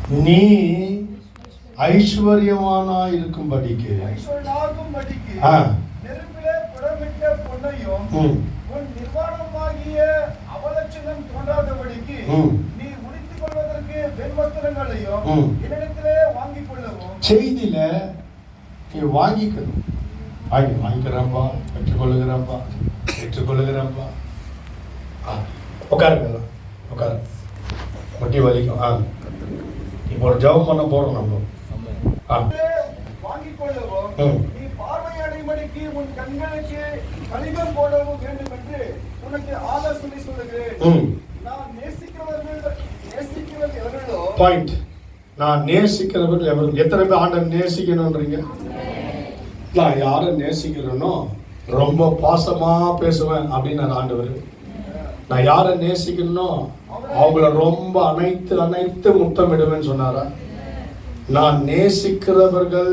நீ ஐஸ்வர்யமானா இருக்கும்படிக்கு நெருப்பிலே புடமிட்ட பொன்னையும் உன் நிர்வாணமாகிய அவலட்சணம் தோன்றாதபடிக்கு நீ உடுத்திக் கொள்வதற்கு வெண்வஸ்திரங்களையும் என்னிடத்திலே வாங்கிக் கொள்ளவும். செய்தியில நீ வாங்கிக்கணும். வாங்கிக்கிறப்பா, பெற்றுக்கொள்ளுகிறப்பா. உட்காருங்க, உட்காரு. முட்டி வலிக்கும். இப்போ ஒரு ஜெபம் பண்ண போறோம் நம்ம. வாங்கிக் கொள்ளவும் நீ பார்வை அடைமடிக்கு உன் கண்களுக்கு கலிகம் போடவும் வேண்டும் என்று உனக்கு ஆலோசனை சொல்லுகிறேன். நான் நேசிக்கிறவர்கள் எவர்களோ பாயிண்ட். நான் நேசிக்கிறவர்கள் எவர்கள். எத்தனை பேர் ஆண்டவர் நேசிக்கணும்ன்றீங்க? நான் யாரை நேசிக்கிறேனோ ரொம்ப பாசமா பேசுவேன் அப்படின்னு ஆண்டவர். நான் யாரை நேசிக்கணும்னோ அவங்கள ரொம்ப அனைத்து முத்தமிடுவேன்னு சொன்னாரா? நான் நேசிக்கிறவர்கள்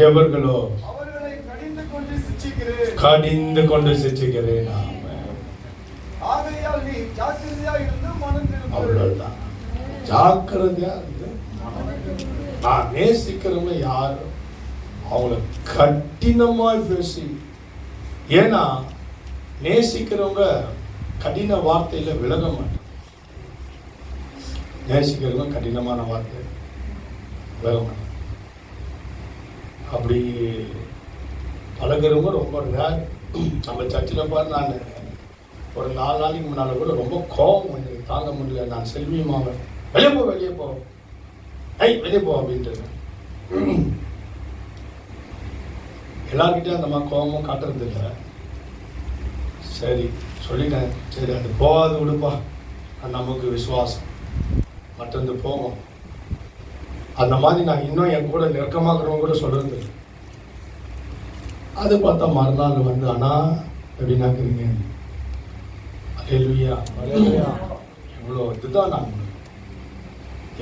எவர்களோ கடிந்து கொண்டு சிச்சிக்கிறேன். அவ்வளவுதான். ஜாக்கிரதையா இருந்து நான் நேசிக்கிறவங்க யாரு அவங்கள கடினமாய் பேசி. ஏன்னா நேசிக்கிறவங்க கடின வார்த்தையில விலக மாட்டாங்க. நேசிக்கிறவங்க கடினமான வார்த்தை விலக மாட்டாங்க. அப்படி பழகிறவங்க ரொம்ப ரேர். நம்ம சர்ச்சில் பாரு, நான் ஒரு 4 நாளைக்கு முன்னால் கூட ரொம்ப கோபம் எனக்கு தாங்க முடியல. நான் செல்வியமாக வெளியே போ அப்படின்ட்டு எல்லார்கிட்டையும் அந்த மாதிரி கோபமும் காட்டுறது இல்லை. சரி சொல்லிட்டேன், சரி அது போகாது விடுப்பா, நமக்கு விசுவாசம் மற்றது போகும். அந்த மாதிரி நான் இன்னும் என் கூட நெருக்கமாக்குறவங்க கூட சொல்றது. அது பார்த்தா மறுநாள் வந்து அண்ணா எப்படின்னாக்குறீங்க, அல்லேலூயா எவ்வளோ இதுதான். நான்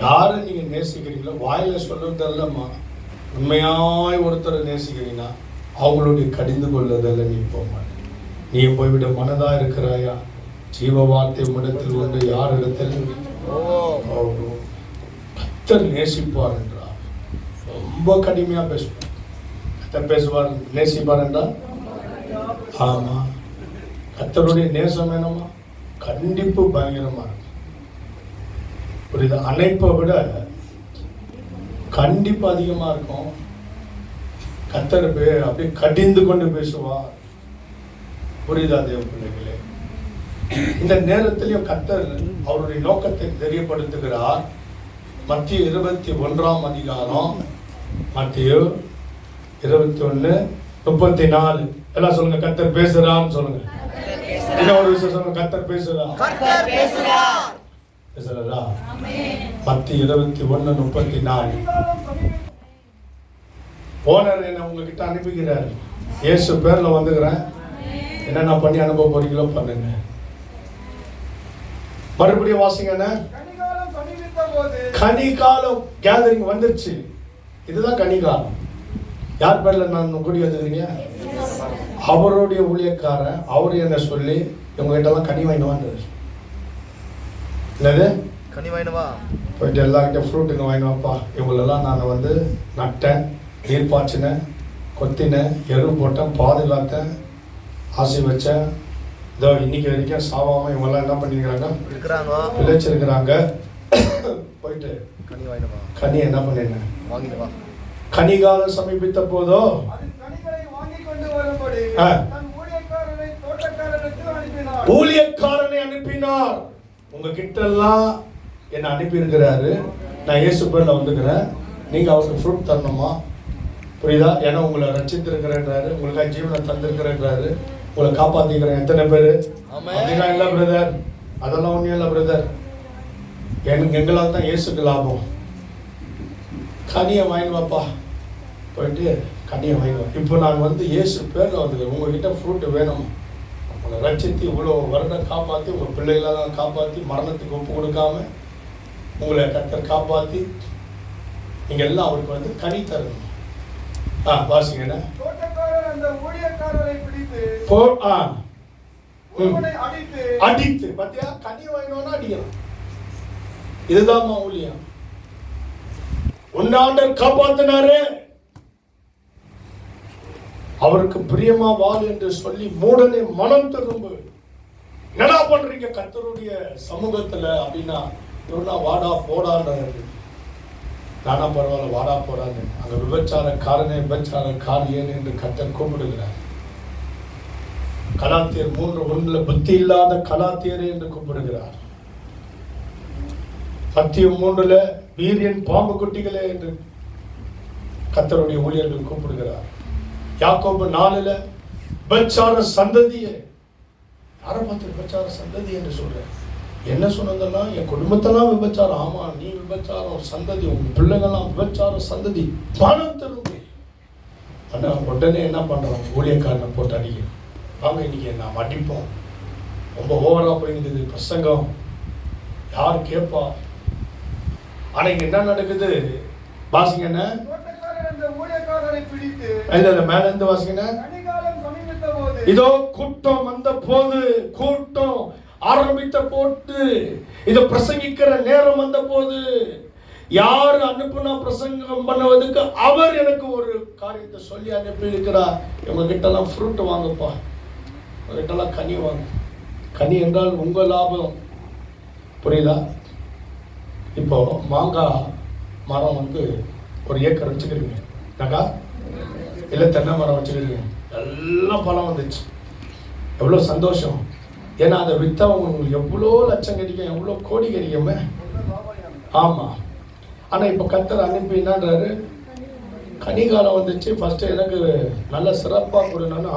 யாரை நீங்க நேசிக்கிறீங்களோ வாயில சொல்றதல்லம்மா, உண்மையாய் ஒருத்தரை நேசிக்கிறீங்கன்னா அவங்களுடைய கடிந்து கொள்ளுதல்ல நீ போக மாட்டேன். நீ போய்விட மனதா இருக்கிறாயா? ஜீவ வார்த்தை உன்னிடத்தில் உண்டு, யார் இடத்தில் கர்த்தர் நேசிப்பார் என்றார். ரொம்ப கடுமையா பேசுவார். கர்த்தர் பேசுவார், நேசிப்பார் என்றால் ஆமா. கர்த்தருடைய நேசம் என்னமா? கண்டிப்பு பயங்கரமா இருக்கும். புரியுதா? அணைப்பை விட கண்டிப்பு அதிகமா இருக்கும். கர்த்தர் அப்படியே கடிந்து கொண்டு பேசுவார். புரியுதா தேவ பிள்ளைகளே? இந்த நேரத்திலையும் கர்த்தர் அவருடைய நோக்கத்தை தெரியப்படுத்துகிறார். மத்திய 21ஆம் அதிகாரம், மத்திய 21:34 எல்லாம் சொல்லுங்க. கர்த்தர் பேசுறான்னு சொல்லுங்க. என்ன ஒரு விஷயம் சொல்லுங்க. கர்த்தர் பேசுறாரா? மத்திய 21:34. ஓனர் என்ன உங்ககிட்ட அனுப்புகிறார். இயேசு பேர்ல வந்துக்கிறேன், என்னென்ன பண்ணி அனுப்ப போறீங்களோ பண்ணுங்க. மறுபடியும் வாசிங்க. கனிகாலம் கேதரிங் வந்துருச்சு. இதுதான் கனிகாலம். யார் பேர்ல நான் கூடி வந்துக்கிறீங்க? அவருடைய ஊழியக்காரன். அவரு என்ன சொல்லி இவங்க கிட்ட எல்லாம் கனி வாங்கினுவான். என்னது கனி வாங்கினுவா? போயிட்டு எல்லார்கிட்ட ஃப்ரூட்டுங்க வாங்கினுவாப்பா. இவங்களெல்லாம் நான் வந்து நட்டேன், நீர் பாய்ச்சினேன், கொத்தினேன், எரு போட்டேன், பாதுகாத்தேன், ஆசி வச்சேன். இதோ இன்னைக்கு வரைக்கும் சாவாம இவங்கெல்லாம் என்ன பண்ணிருக்கிறாங்க? பிழைச்சிருக்கிறாங்க. போயிட்டு கனி என்ன பண்ணினேன்? கனிகாலம் சமீபித்த போதோ ஊழியக்காரனை அனுப்பினார். உங்ககிட்ட எல்லாம் என்ன அனுப்பி இருக்கிறாரு. நான் இயேசு பேர்ல வந்துக்கிறேன், நீங்க அவருக்கு ஃப்ரூட் தரணுமா? புரியுதா? ஏன்னா உங்களை ரட்சித்திருக்கிறேன்றாரு, உங்களுக்காக ஜீவனை தந்திருக்கிறேன்றாரு, உங்களை காப்பாத்திக்கிறேன். எத்தனை பேரு அப்படின்னா இல்ல பிரதர், அதெல்லாம் ஒன்றும் இல்லை பிரதர், எங்களால் தான் இயேசுக்கு லாபம். கனியை வாங்கினுவாப்பா. போயிட்டு கனியை வாங்கினுவா. இப்போ நான் வந்து இயேசு பேரில் வந்துக்கிறேன், உங்ககிட்ட ஃப்ரூட்டு வேணும். உங்களை ரட்சித்து இவ்வளோ வருடம் காப்பாற்றி, உங்கள் பிள்ளைகளெல்லாம் காப்பாற்றி, மரணத்துக்கு ஒப்பு கொடுக்காம உங்களை கர்த்தர் காப்பாற்றி நீங்கள் எல்லாம் அவருக்கு வந்து கனி தரணும். வாசிங்க. அடித்து பத்தியா கனி வாங்கினோன்னா அடிக்கலாம். இதுதான் ஊழியம். உன்னை ஆண்டவர் காப்பாத்தினாரு, அவருக்கு பிரியமா வாழ் என்று சொல்லி மூடனை மனம் திரும்ப. என்னடா பண்றீங்க கர்த்தருடைய சமூகத்துல அப்படின்னா, இவனா வாடா போடான்றாரு. நானா பரவாயில்ல வாடா போடான்னு. அங்க விபச்சாரக்காரனே விபச்சாரக்காரியன் என்று கர்த்தர் கூப்பிடுகிறார். கலாத்தியர் 3:1 புத்தி இல்லாத கலாத்தியரே என்று கூப்பிடுகிறார். மத்திய 3 வீரியன் பாம்பு குட்டிகளே என்று கர்த்தருடைய ஊழியர்கள் கூப்பிடுகிறார். யாக்கோபு 4 விபச்சார சந்ததியே. யாரை பார்த்து விபச்சார சந்ததி என்று சொல்ற? என்ன சொன்னதெல்லாம் என் குடும்பத்தெல்லாம் விபச்சாரம். ஆமா, நீ விபச்சாரம் சந்ததி, உங்க பிள்ளைங்கெல்லாம் விபச்சார சந்ததி. பணம் திரும்பி ஆனா உடனே என்ன பண்றான்? ஊழியக்காரனை போட்டு அடிக்கிறான். வாங்க இன்னைக்கு நாம் அடிப்போம். ரொம்ப ஓவரா போயிருந்தது பிரசங்கம், யார் கேட்பா? ஆனா இங்க என்ன நடக்குது வாசிங்க. என்ன மேல இருந்து வாசிங்க. இதோ கூட்டம் வந்த போது, கூட்டம் ஆரம்பித்த போட்டு, இத பிரசங்கிக்கிற நேரம் வந்த போது, யார் அனுப்புனா பிரசங்கம் பண்ணுவதற்கு அவர் எனக்கு ஒரு காரியத்தை சொல்லி அனுப்பி இருக்கிறார். இவங்க கிட்ட எல்லாம் ஃப்ரூட் வாங்கப்பா, உங்க கிட்ட எல்லாம் கனி வாங்க. கனி என்றால் உங்க லாபம், புரியுதா? இப்போ மாங்காய் மரம் வந்து ஒரு ஏக்கர் வச்சுக்கிறீங்க, இல்லை தென்னை மரம் வச்சுக்கிறீங்க, எல்லாம் பழம் வந்துச்சு, எவ்வளோ சந்தோஷம். ஏன்னா அதை விற்றா உங்களுக்கு எவ்வளோ லட்சம் கிடைக்கும், எவ்வளோ கோடி கிடைக்குமே. ஆமாம். ஆனால் இப்போ கர்த்தர் அனுப்பி என்னன்றாரு? கனிகாலம் வந்துச்சு, ஃபஸ்ட்டு எனக்கு நல்ல சிறப்பாக கொடுனா,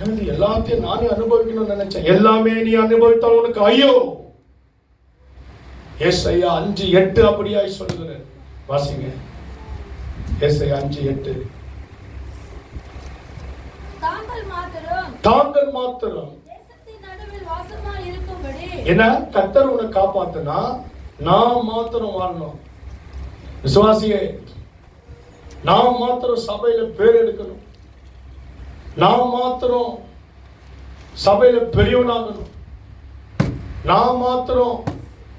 எனக்கு எல்லாத்தையும் நானே அனுபவிக்கணும்னு நினைச்சேன். எல்லாமே நீ அனுபவித்தால் உனக்கு ஐயோ. ஏசாயா 5:8 அப்படியாய் சொல்லுகிறேன். வாசிங்க. ஏசாயா 5:8. தாங்கள் மாத்திரம் என்ன கர்த்தர் உன்னை காப்பாத்துனா நான் மாத்திரம் வாழணும். விசுவாசியே, நான் மாத்திரம் சபையில பேர் எடுக்கணும், நான் மாத்திரம் சபையில பெரியவனாகணும், நான் மாத்திரம்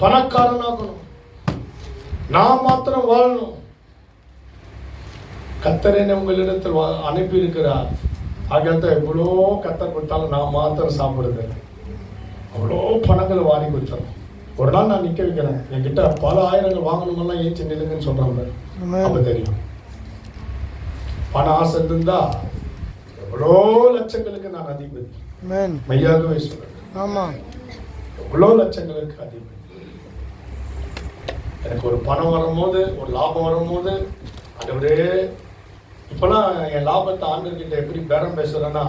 பணக்காரனாகணும், நான் மாத்திரம் வாழணும். கர்த்தர் என்னை உங்களிடத்தில் அனுப்பி இருக்கிறார். ஆகிய எவ்வளோ கர்த்தர் கொடுத்தாலும் நான் மாத்திரம் சாப்பிடுறது, அவ்வளோ பணங்களை வாரி கொடுத்துறோம். ஒரு நாள் நான் நிற்க வைக்கிறேன், என்கிட்ட பல ஆயிரங்கள் வாங்கணுமெல்லாம் ஏன் நில்லுங்கன்னு சொல்றாங்க. அப்ப தெரியும் பண ஆசை இருந்தா எவ்வளோ லட்சங்களுக்கு நான் அதிபதி. மையாகவே சொல்றேன், எவ்வளோ லட்சங்களுக்கு அதிபதி. எனக்கு ஒரு பணம் வரும்போது, ஒரு லாபம் வரும்போது, ஆண்டவரே இப்பெல்லாம் என் லாபத்தை ஆண்டவர்கிட்ட எப்படி பேரம் பேசுறேன்னா,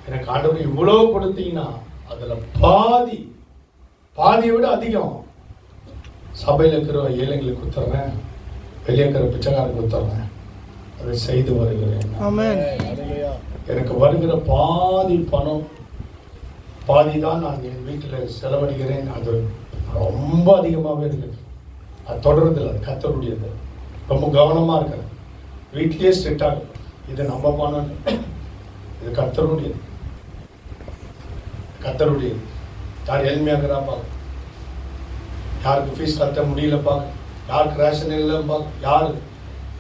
எனக்கு ஆண்டவர் இவ்வளோ கொடுத்தீங்கன்னா அதுல பாதியை விட அதிகம் சபையில் இருக்கிற ஏழைங்களுக்கு கொடுத்துட்றேன், வெளியே இருக்கிற பிச்சைக்காரருக்கு கொடுத்துட்றேன். அதை செய்து வருகிறேன். எனக்கு வருகிற பாதி பணம், பாதி தான் நான் என் வீட்டில் செலவழிக்கிறேன். அது ரொம்ப அதிகமாகவே இருக்குது. அது தொடர்றதில்லை, அது கர்த்தருடையது. ரொம்ப கவனமாக இருக்கிறேன். வீட்லேயே ஸ்ட்ரிக்டாக இருக்கும், இது நம்ம பணம், இது கர்த்தருடையது. கர்த்தருடையது. யார் ஏழ்மையாகிறா பார்க்க, யாருக்கு ஃபீஸ் கட்ட முடியல பார்க்க, யாருக்கு ரேஷன் இல்லைன்னு பார்க்க, யார்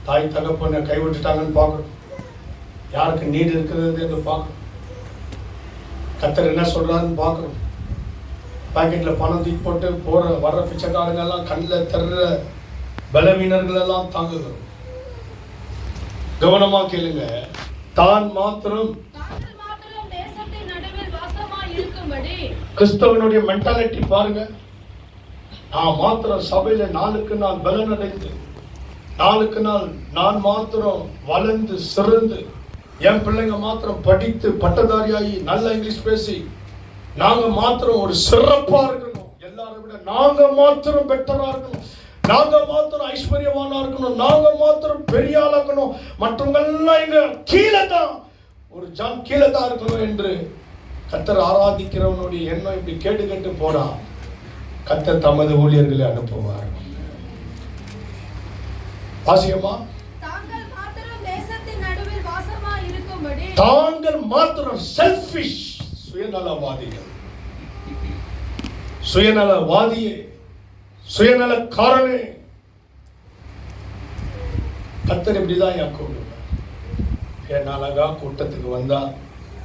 தாய் தகப்பனை கைவிட்டுட்டாங்கன்னு பார்க்கணும், யாருக்கு நீட் இருக்கிறது என்று பார்க்கணும், கர்த்தர் என்ன சொல்றாருன்னு பார்க்கணும். பாக்கெட்டில் பணம் தூக்கி போட்டு வர்ற பிச்சைக்காரங்கெல்லாம் கண்ணில் தர்ற பலவீனர்கள் எல்லாம் தாங்குகிறோம். கவனமா கேளுங்க. தான் மாத்திரம் கிறிஸ்தவனுடைய மென்டாலிட்டி பாருங்க. நான் மாத்திரம் சபையில நாளுக்கு நாள் பலன் அடைந்து, நாளுக்கு நாள் நான் மாத்திரம் வளர்ந்து சிறந்து, என் பிள்ளைங்க மாத்திரம் படித்து பட்டதாரியாகி நல்ல இங்கிலீஷ் பேசி, நாங்க மாத்திரம் ஒரு சிறப்பா இருக்கணும், எல்லாரும் விட நாங்க மாத்திரம் பெட்டரா இருக்கணும், நாங்க மாத்திரம் ஐஸ்வர்யவானா இருக்கணும், நாங்க மாத்திரம் பெரிய ஆளா இருக்கணும், மற்றவங்க எல்லாம் இங்க கீழே தான், ஒரு ஜான் கீழே தான் இருக்கணும் என்று கர்த்தர் ஆராதிக்கிறவனுடைய எண்ணம் இப்படி கேட்டு போனா கர்த்தர் தமது ஊழியர்களை அனுப்புவார். வாசியமா, தாங்கள் மாத்திரம் செல்ஃபிஷ், சுயநலவாதிகள், சுயநலவாதியே, சுயநலக்காரனே, கர்த்தர் இப்படிதான் ஐயா கூப்பிடுவார். என் அழகா கூட்டத்துக்கு வந்தா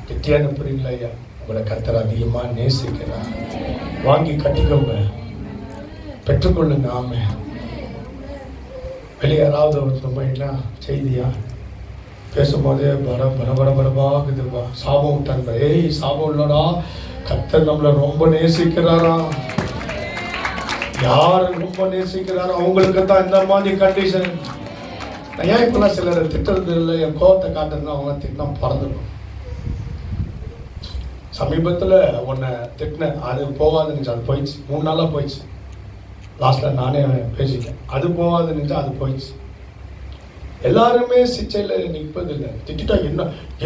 திட்டி அனுப்புறீங்களா ஐயா? உங்களை கர்த்தர் அதிகமா நேசிக்கிறார். வாங்கி கட்டிக்கோங்க, பெற்றுக்கொள்ளுங்க. ஆமே. வெளியே யாராவது ரொம்ப என்ன செய்தியா பேசும்போதே பரபரப்பாகுதுப்பா, சாபம் விட்டாங்க. ஏய், சாபம் இல்லடா, கர்த்தர் நம்மளை ரொம்ப நேசிக்கிறாரா. யாரு ரொம்ப நேசிக்கிறாரோ அவங்களுக்கு தான் இந்த மாதிரி கண்டிஷன். நான் ஏன் இப்பெல்லாம் சிலரை திட்டுறது இல்லை, என் கோபத்தை காட்டுறதுன்னா அவங்க திட்டினா பறந்துடும். சமீபத்தில் உன்னை திட்டினேன், அது போகாதுன்னு அது போயிடுச்சு. 3 நாளாக போயிடுச்சு. லாஸ்ட்டில் நானே பேசிட்டேன், அது போகாதுன்னு அது போயிடுச்சு. எல்லாருமே சிச்சையில் நிற்பதில்லை. திட்டா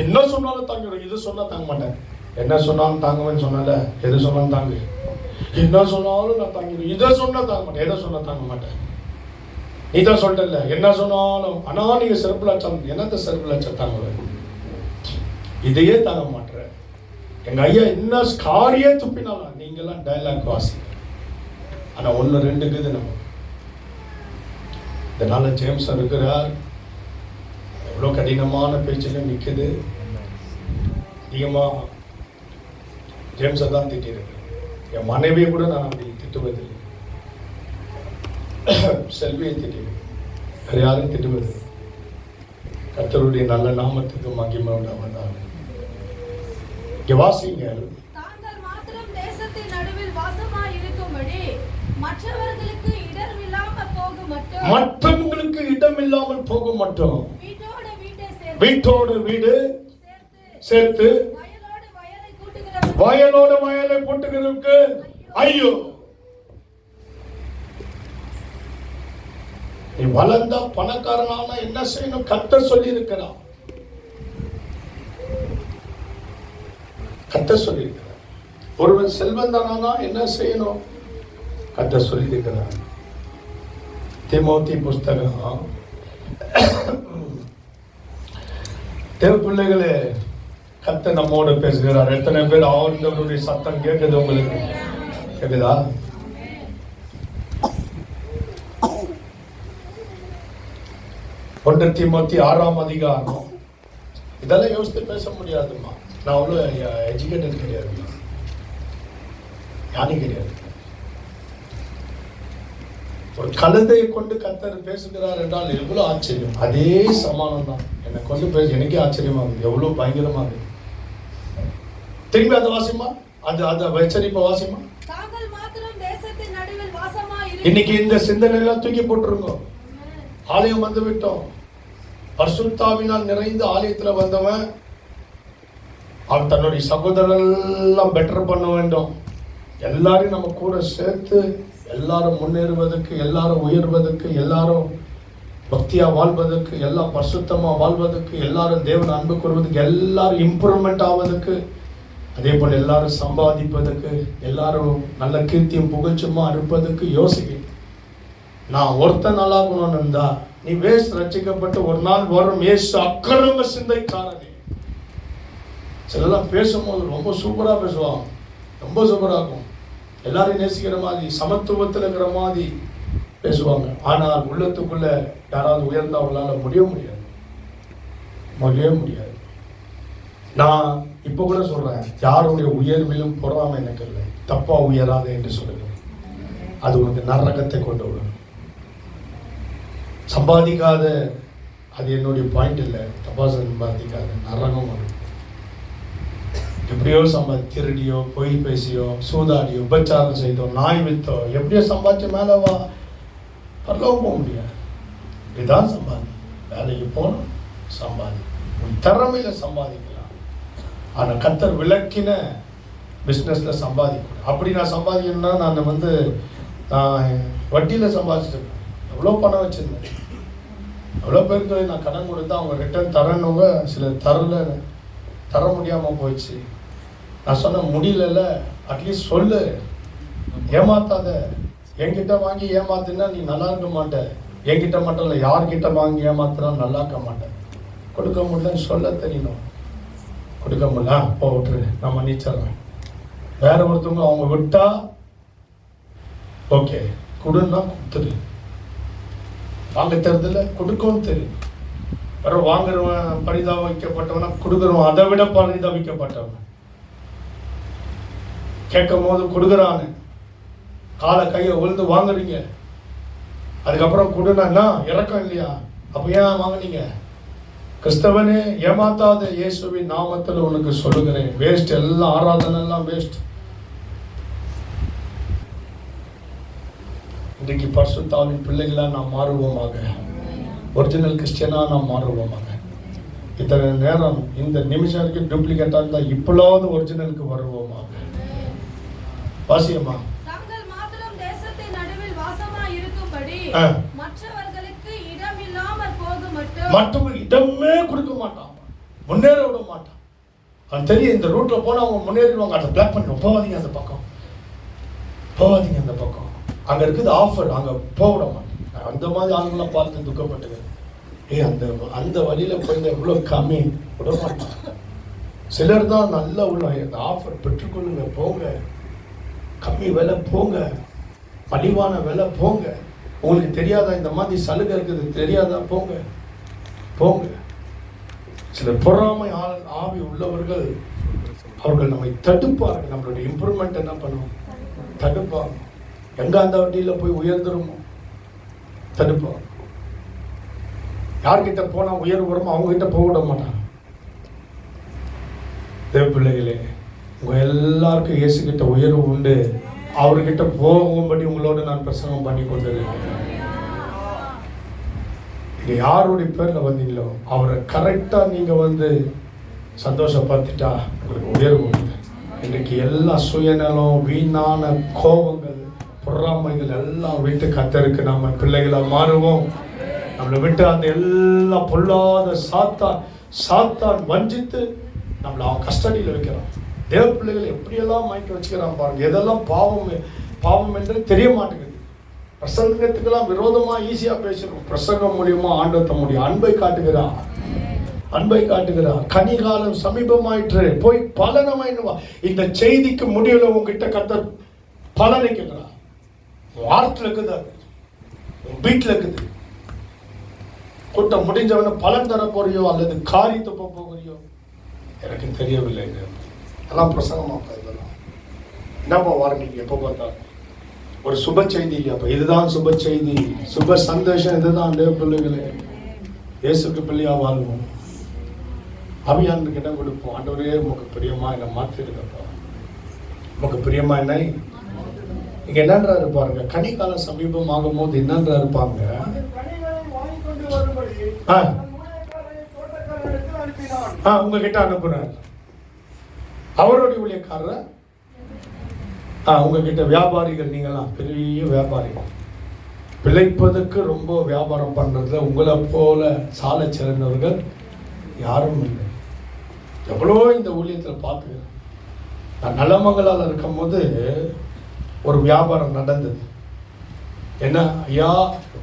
என்ன சொன்னாலும் தாங்கிடும். இது சொன்னால் தாங்க மாட்டேன். என்ன சொன்னாலும் தாங்குவேன்னு சொன்னால, எது சொன்னாலும் தாங்கு. என்ன சொன்னாலும் நான் தாங்கிடுவேன். இதை சொன்னால் தாங்க மாட்டேன், எதை சொன்னால் தாங்க மாட்டேன். நீ தான் சொல்லிட்டல, என்ன சொன்னாலும். ஆனால் நீங்கள் செருப்பு லட்சம், என்னத்த செருப்பு லட்சம் தாங்குவேன், இதையே தாங்க மாட்டேன். எங்கள் ஐயா என்ன காரியே துப்பினாலும் நீங்களாம் டைலாக் வாசி. ஆனால் 1 2 இருக்குது நம்ம. இதனால ஜேம்ஸ் இருக்கிறார், எவ்வளோ கடினமான பேச்சில் நிற்குது. அதிகமாக ஜேம்ஸை தான் திட்டிருக்கு. என் மனைவியை கூட நான் அப்படி திட்டுவதில்லை. செல்வியை திட்டிருக்கேன், வேறு யாரும் திட்டுவது. கர்த்தருடைய நல்ல நாமத்துக்கு மகிமை உண்டாவதாக. இங்கே வாசிங்க. தாங்கள் மாத்திரம் தேசத்தின் நடுவில் வாசமாய் இருக்கும்படி மற்றவர்களுக்கு இடமில்லாமல் போக மட்டும், மற்றவங்களுக்கு இடமில்லாமல் போக மட்டும், வீட்டோடு வீடு சேர்த்து வயலோடு வயலை கூட்டுகிறதுக்கு ஐயோ. நீ வளர்ந்தா பணக்காரனான என்ன செய்யணும்? கர்த்தர் சொல்லி இருக்கிறார். கர்த்தர் சொல்லி இருக்கிறார். ஒருவன் செல்வந்தானா என்ன செய்யணும்? கர்த்தர் சொல்லி இருக்கிறார். தீமோத்தி புஸ்தகம். தேவ பிள்ளைகளே, கர்த்தர் நம்மோடு பேசுகிறார். எத்தனை பேர் ஆண்டவருடைய சத்தம் கேட்குது? உங்களுக்கு கேக்குதா? ஒன்று தீமோத்தி 6ஆம் அதிகாரம். இதெல்லாம் யோசித்து பேச முடியாதுமா. நான் அவ்வளோ எஜுகேட்டட் கிடையாதுமா, ஞானி கிடையாது. ஒரு கழுதையை கொண்டு கர்த்தர் பேசுகிறார் என்றால் எவ்வளவு ஆச்சரியம். அதே சமானம் தான் என்னை கொண்டு பேச. எனக்கே ஆச்சரியமா இருக்குது, எவ்வளவு பயங்கரமா இருக்கு. திரும்பி அந்த வாசிமா, அந்த எச்சரிப்பை வாசிமா. இன்னைக்கு இந்த சிந்தனை எல்லாம் தூக்கி போட்டுருங்க. ஆலயம் வந்து விட்டோம். பரிசுத்தாவினால் நிறைந்த ஆலயத்துல வந்தவன் அவன் தன்னுடைய சகோதரரெல்லாம் பெட்டர் பண்ண வேண்டும். எல்லாரையும் நம்ம கூட சேர்த்து எல்லாரும் முன்னேறுவதற்கு, எல்லாரும் உயர்வதற்கு, எல்லாரும் பக்தியா வாழ்வதற்கு, எல்லாம் பரிசுத்தமா வாழ்வதற்கு, எல்லாரும் தேவன் அன்பு கூறுவதற்கு, எல்லாரும் இம்ப்ரூவ்மெண்ட் ஆவதற்கு, அதே போல் எல்லாரும் சம்பாதிப்பதற்கு, எல்லாரும் நல்ல கீர்த்தியும் புகழ்ச்சியுமா இருப்பதற்கு யோசிக்க. நான் ஒருத்தன் நல்லாகணும்னு இருந்தா நீ வேஸ்ட் ரட்சிக்கப்பட்டு ஒரு நாள் வரும் ஏசு அக்கிரம சிந்தைக்காரனே. சிலெல்லாம் பேசும்போது ரொம்ப சூப்பரா பேசுவாங்க, ரொம்ப சூப்பரா இருக்கும். எல்லாரையும் நேசிக்கிற மாதிரி, சமத்துவத்தில் இருக்கிற மாதிரி பேசுவாங்க. ஆனால் உள்ளத்துக்குள்ள யாராவது உயர்ந்தவங்களால முடியாது. நான் இப்போ கூட சொல்றேன், யாருடைய உயர்விலும் பொறாமை எனக்கு இல்லை. தப்பா உயராது என்று சொல்லுகிறேன். அது உனக்கு நரகத்தை கொண்டு விடும். சம்பாதிக்காத, அது என்னுடைய பாயிண்ட் இல்லை. தப்பா சம்பாதிக்காத, நரகம் வரும். எப்படியோ திருடியோ, பொய் பேசியோ, சூதாடியோ, உபச்சாரம் செய்தோ, நாய் வித்தோ, எப்படியோ சம்பாதிச்ச மேலே வா, பரலோகம் போக முடியாது. இப்படிதான் சம்பாதி. வேலைக்கு போகணும், சம்பாதி. உன் திறமையில சம்பாதிக்கலாம். ஆனால் கர்த்தர் விளக்கின பிஸ்னஸ்ல சம்பாதிக்கணும். அப்படி நான் சம்பாதிக்கணும்னா நான் வட்டியில் சம்பாதிச்சிருக்கேன். எவ்வளோ பணம் வச்சிருந்தேன். எவ்வளோ பேருக்கு நான் கடன் கொடுத்தா அவங்க ரிட்டர்ன் தரணுங்க, சில தர முடியாமல் போயிடுச்சு. நான் சொன்ன முடியல, அட்லீஸ்ட் சொல்லு, ஏமாத்தாத. என்கிட்ட வாங்கி ஏமாத்துனா நீ நல்லா இருக்க மாட்டேன். என்கிட்ட மட்டும் இல்லை, யார்கிட்ட வாங்கி ஏமாத்துனா நல்லா இருக்க மாட்டேன். கொடுக்க முடியலன்னு சொல்ல தெரியணும். கொடுக்க முடியல, விட்டுரு, நான் மன்னிச்சிடுறேன். வேற ஒருத்தவங்க அவங்க விட்டா ஓகே, கொடுன்னா கொடுத்துரு. வாங்க தெரிஞ்சல, கொடுக்கவும் தெரியும். அப்புறம் வாங்குறவன் பரிதாபிக்கப்பட்டவனா, கொடுக்குறவன் அதை விட பரிதாபிக்கப்பட்டவன். கேட்கும் போது கொடுக்குறான்னு காலை கையை உழுந்து வாங்குறீங்க, அதுக்கப்புறம் கொடுனா இறக்கம் இல்லையா? அப்ப ஏன் வாங்குனீங்க? கிறிஸ்தவனே ஏமாத்தாத, இயேசுவின் நாமத்தில் உனக்கு சொல்லுகிறேன், வேஸ்ட். எல்லாம் ஆராதனை எல்லாம் வேஸ்ட். இன்றைக்கு பரிசுத்தாவின் பிள்ளைகளா நாம் மாறுவோமாக, ஒரிஜினல் கிறிஸ்டியனா நாம் மாறுவோமாக. இத்தனை நேரம் இந்த நிமிஷம் வரைக்கும் டூப்ளிகேட்டா இருந்தா இப்பொழுது ஒரிஜினலுக்கு வருவோமாக. வாசியம்மா. தாங்கள் மாத்திரம் தேசத்தின் நடுவில் வாசமாய் இருக்கும்படி மற்றவர்களுக்கு இடம் இல்லாமல் போக மட்டும். மற்றவங்க இடமே கொடுக்க மாட்டான், முன்னேற விட மாட்டான். அது தெரியும், இந்த ரூட்ல போனா அவங்க முன்னேறிடுவாங்க. அதை பிளாக் பண்ணுவோம், போகாதீங்க அந்த பக்கம், போகாதீங்க அந்த பக்கம், அங்க இருக்குது ஆஃபர், அங்க போக விட மாட்டேன். அந்த மாதிரி ஆளுங்களாம் பார்த்து துக்கப்பட்டுக்கிறேன். அந்த அந்த வழியில போய் எவ்வளவு கம்மி விட மாட்டான். சிலர் தான் நல்லா உள்ள அந்த ஆஃபர் பெற்றுக்கொள்ளுங்க, போங்க, கம்மி விலை போங்க, மலிவான விலை போங்க. உங்களுக்கு தெரியாதா இந்த மாதிரி சலுகை இருக்குது? தெரியாதா? போங்க போங்க. சில பொறாமை ஆவி உள்ளவர்கள் அவர்கள் நம்மை தடுப்பார்கள். நம்மளுடைய இம்ப்ரூவ்மெண்ட் என்ன பண்ணுவோம்? தடுப்பாங்க. எங்க அந்த வண்டியில போய் உயர்ந்துருமோ தடுப்பாங்க. யார்கிட்ட போனா உயர்வு வருமோ அவங்க கிட்ட போக விட மாட்டாங்க. தேவ பிள்ளைகளே, உங்க எல்லாருக்கும் இயேசு கிட்ட உயர்வு உண்டு. அவர்கிட்ட போகும்படி உங்களோட நான் பிரசங்கம் பண்ணி கொண்டிருக்கேன். நீங்க யாருடைய பேர்ல வந்தீங்களோ அவரை கரெக்டா நீங்க வந்து சந்தோஷப்படுத்திட்டா உங்களுக்கு உயர்வு உண்டு. இன்னைக்கு எல்லா சுயநலம், வீணான கோபங்கள், பொறாமைகள் எல்லாம் விட்டு கர்த்தருக்கு நம்ம பிள்ளைகளா மாறுவோம். நம்மளை விட்டு அந்த எல்லா பொல்லாத சாத்தான் வஞ்சித்து நம்மளை அவன் கஸ்டடியில் வைக்கிறான். தேவ பிள்ளைகள் எப்படியெல்லாம் மயக்க வச்சுக்கிறான் பாருங்க. எதெல்லாம் பாவம் என்று தெரிய மாட்டேங்குது. பிரசங்கத்துக்கெல்லாம் விரோதமா ஈஸியா பேசுறோம். பிரசங்கம் மூலியமா ஆண்டவத்த முடியும். அன்பை காட்டுகிறார். கனிகாலம் சமீபமாயிற்று, போய் பலனமாயிடுவா. இந்த செய்திக்கு முடிவுல உங்ககிட்ட கர்த்தர் பலனிக்கிறார். வார்த்தையில் இருக்குது, வீட்டில் இருக்குது. கூட்டம் முடிஞ்சவன பலன் தர போறியோ அல்லது காரியத்தை போறியோ எனக்கு தெரியவில்லை. எல்லாம் பிரசங்கமாப்பா. இதெல்லாம் என்னப்பா வாரீங்க எப்போ பார்த்தாலும் ஒரு சுப செய்தி இல்லையாப்பா? இதுதான் சுப செய்தி, சுப சந்தோஷம். இதுதான் தேவ பிள்ளைகளே, இயேசுக்கு பிள்ளையா வாழ்வோம். அபியானுக்கு இடம் கொடுப்போம். ஆண்டவரே உமக்கு பிரியமா என்னை மாற்றிருக்கப்பா, உமக்கு பிரியமா என்ன இங்க என்னன்றா இருப்பாருங்க. கனிக்காலம் சமீபம் ஆகும் போது என்னன்றா இருப்பாங்க. உங்ககிட்ட அனுப்புறாரு அவருடைய ஊழியக்காரர். உங்ககிட்ட வியாபாரிகள், நீங்களாம் பெரிய வியாபாரிகள், பிழைப்பதற்கு ரொம்ப வியாபாரம் பண்றதுல உங்களை போல சாலை சிறந்தவர்கள் யாரும் இல்லை. எவ்வளோ இந்த ஊழியத்தில் பார்த்துக்கிறேன். நான் நலமங்களால் இருக்கும் போது ஒரு வியாபாரம் நடந்தது. என்ன ஐயா,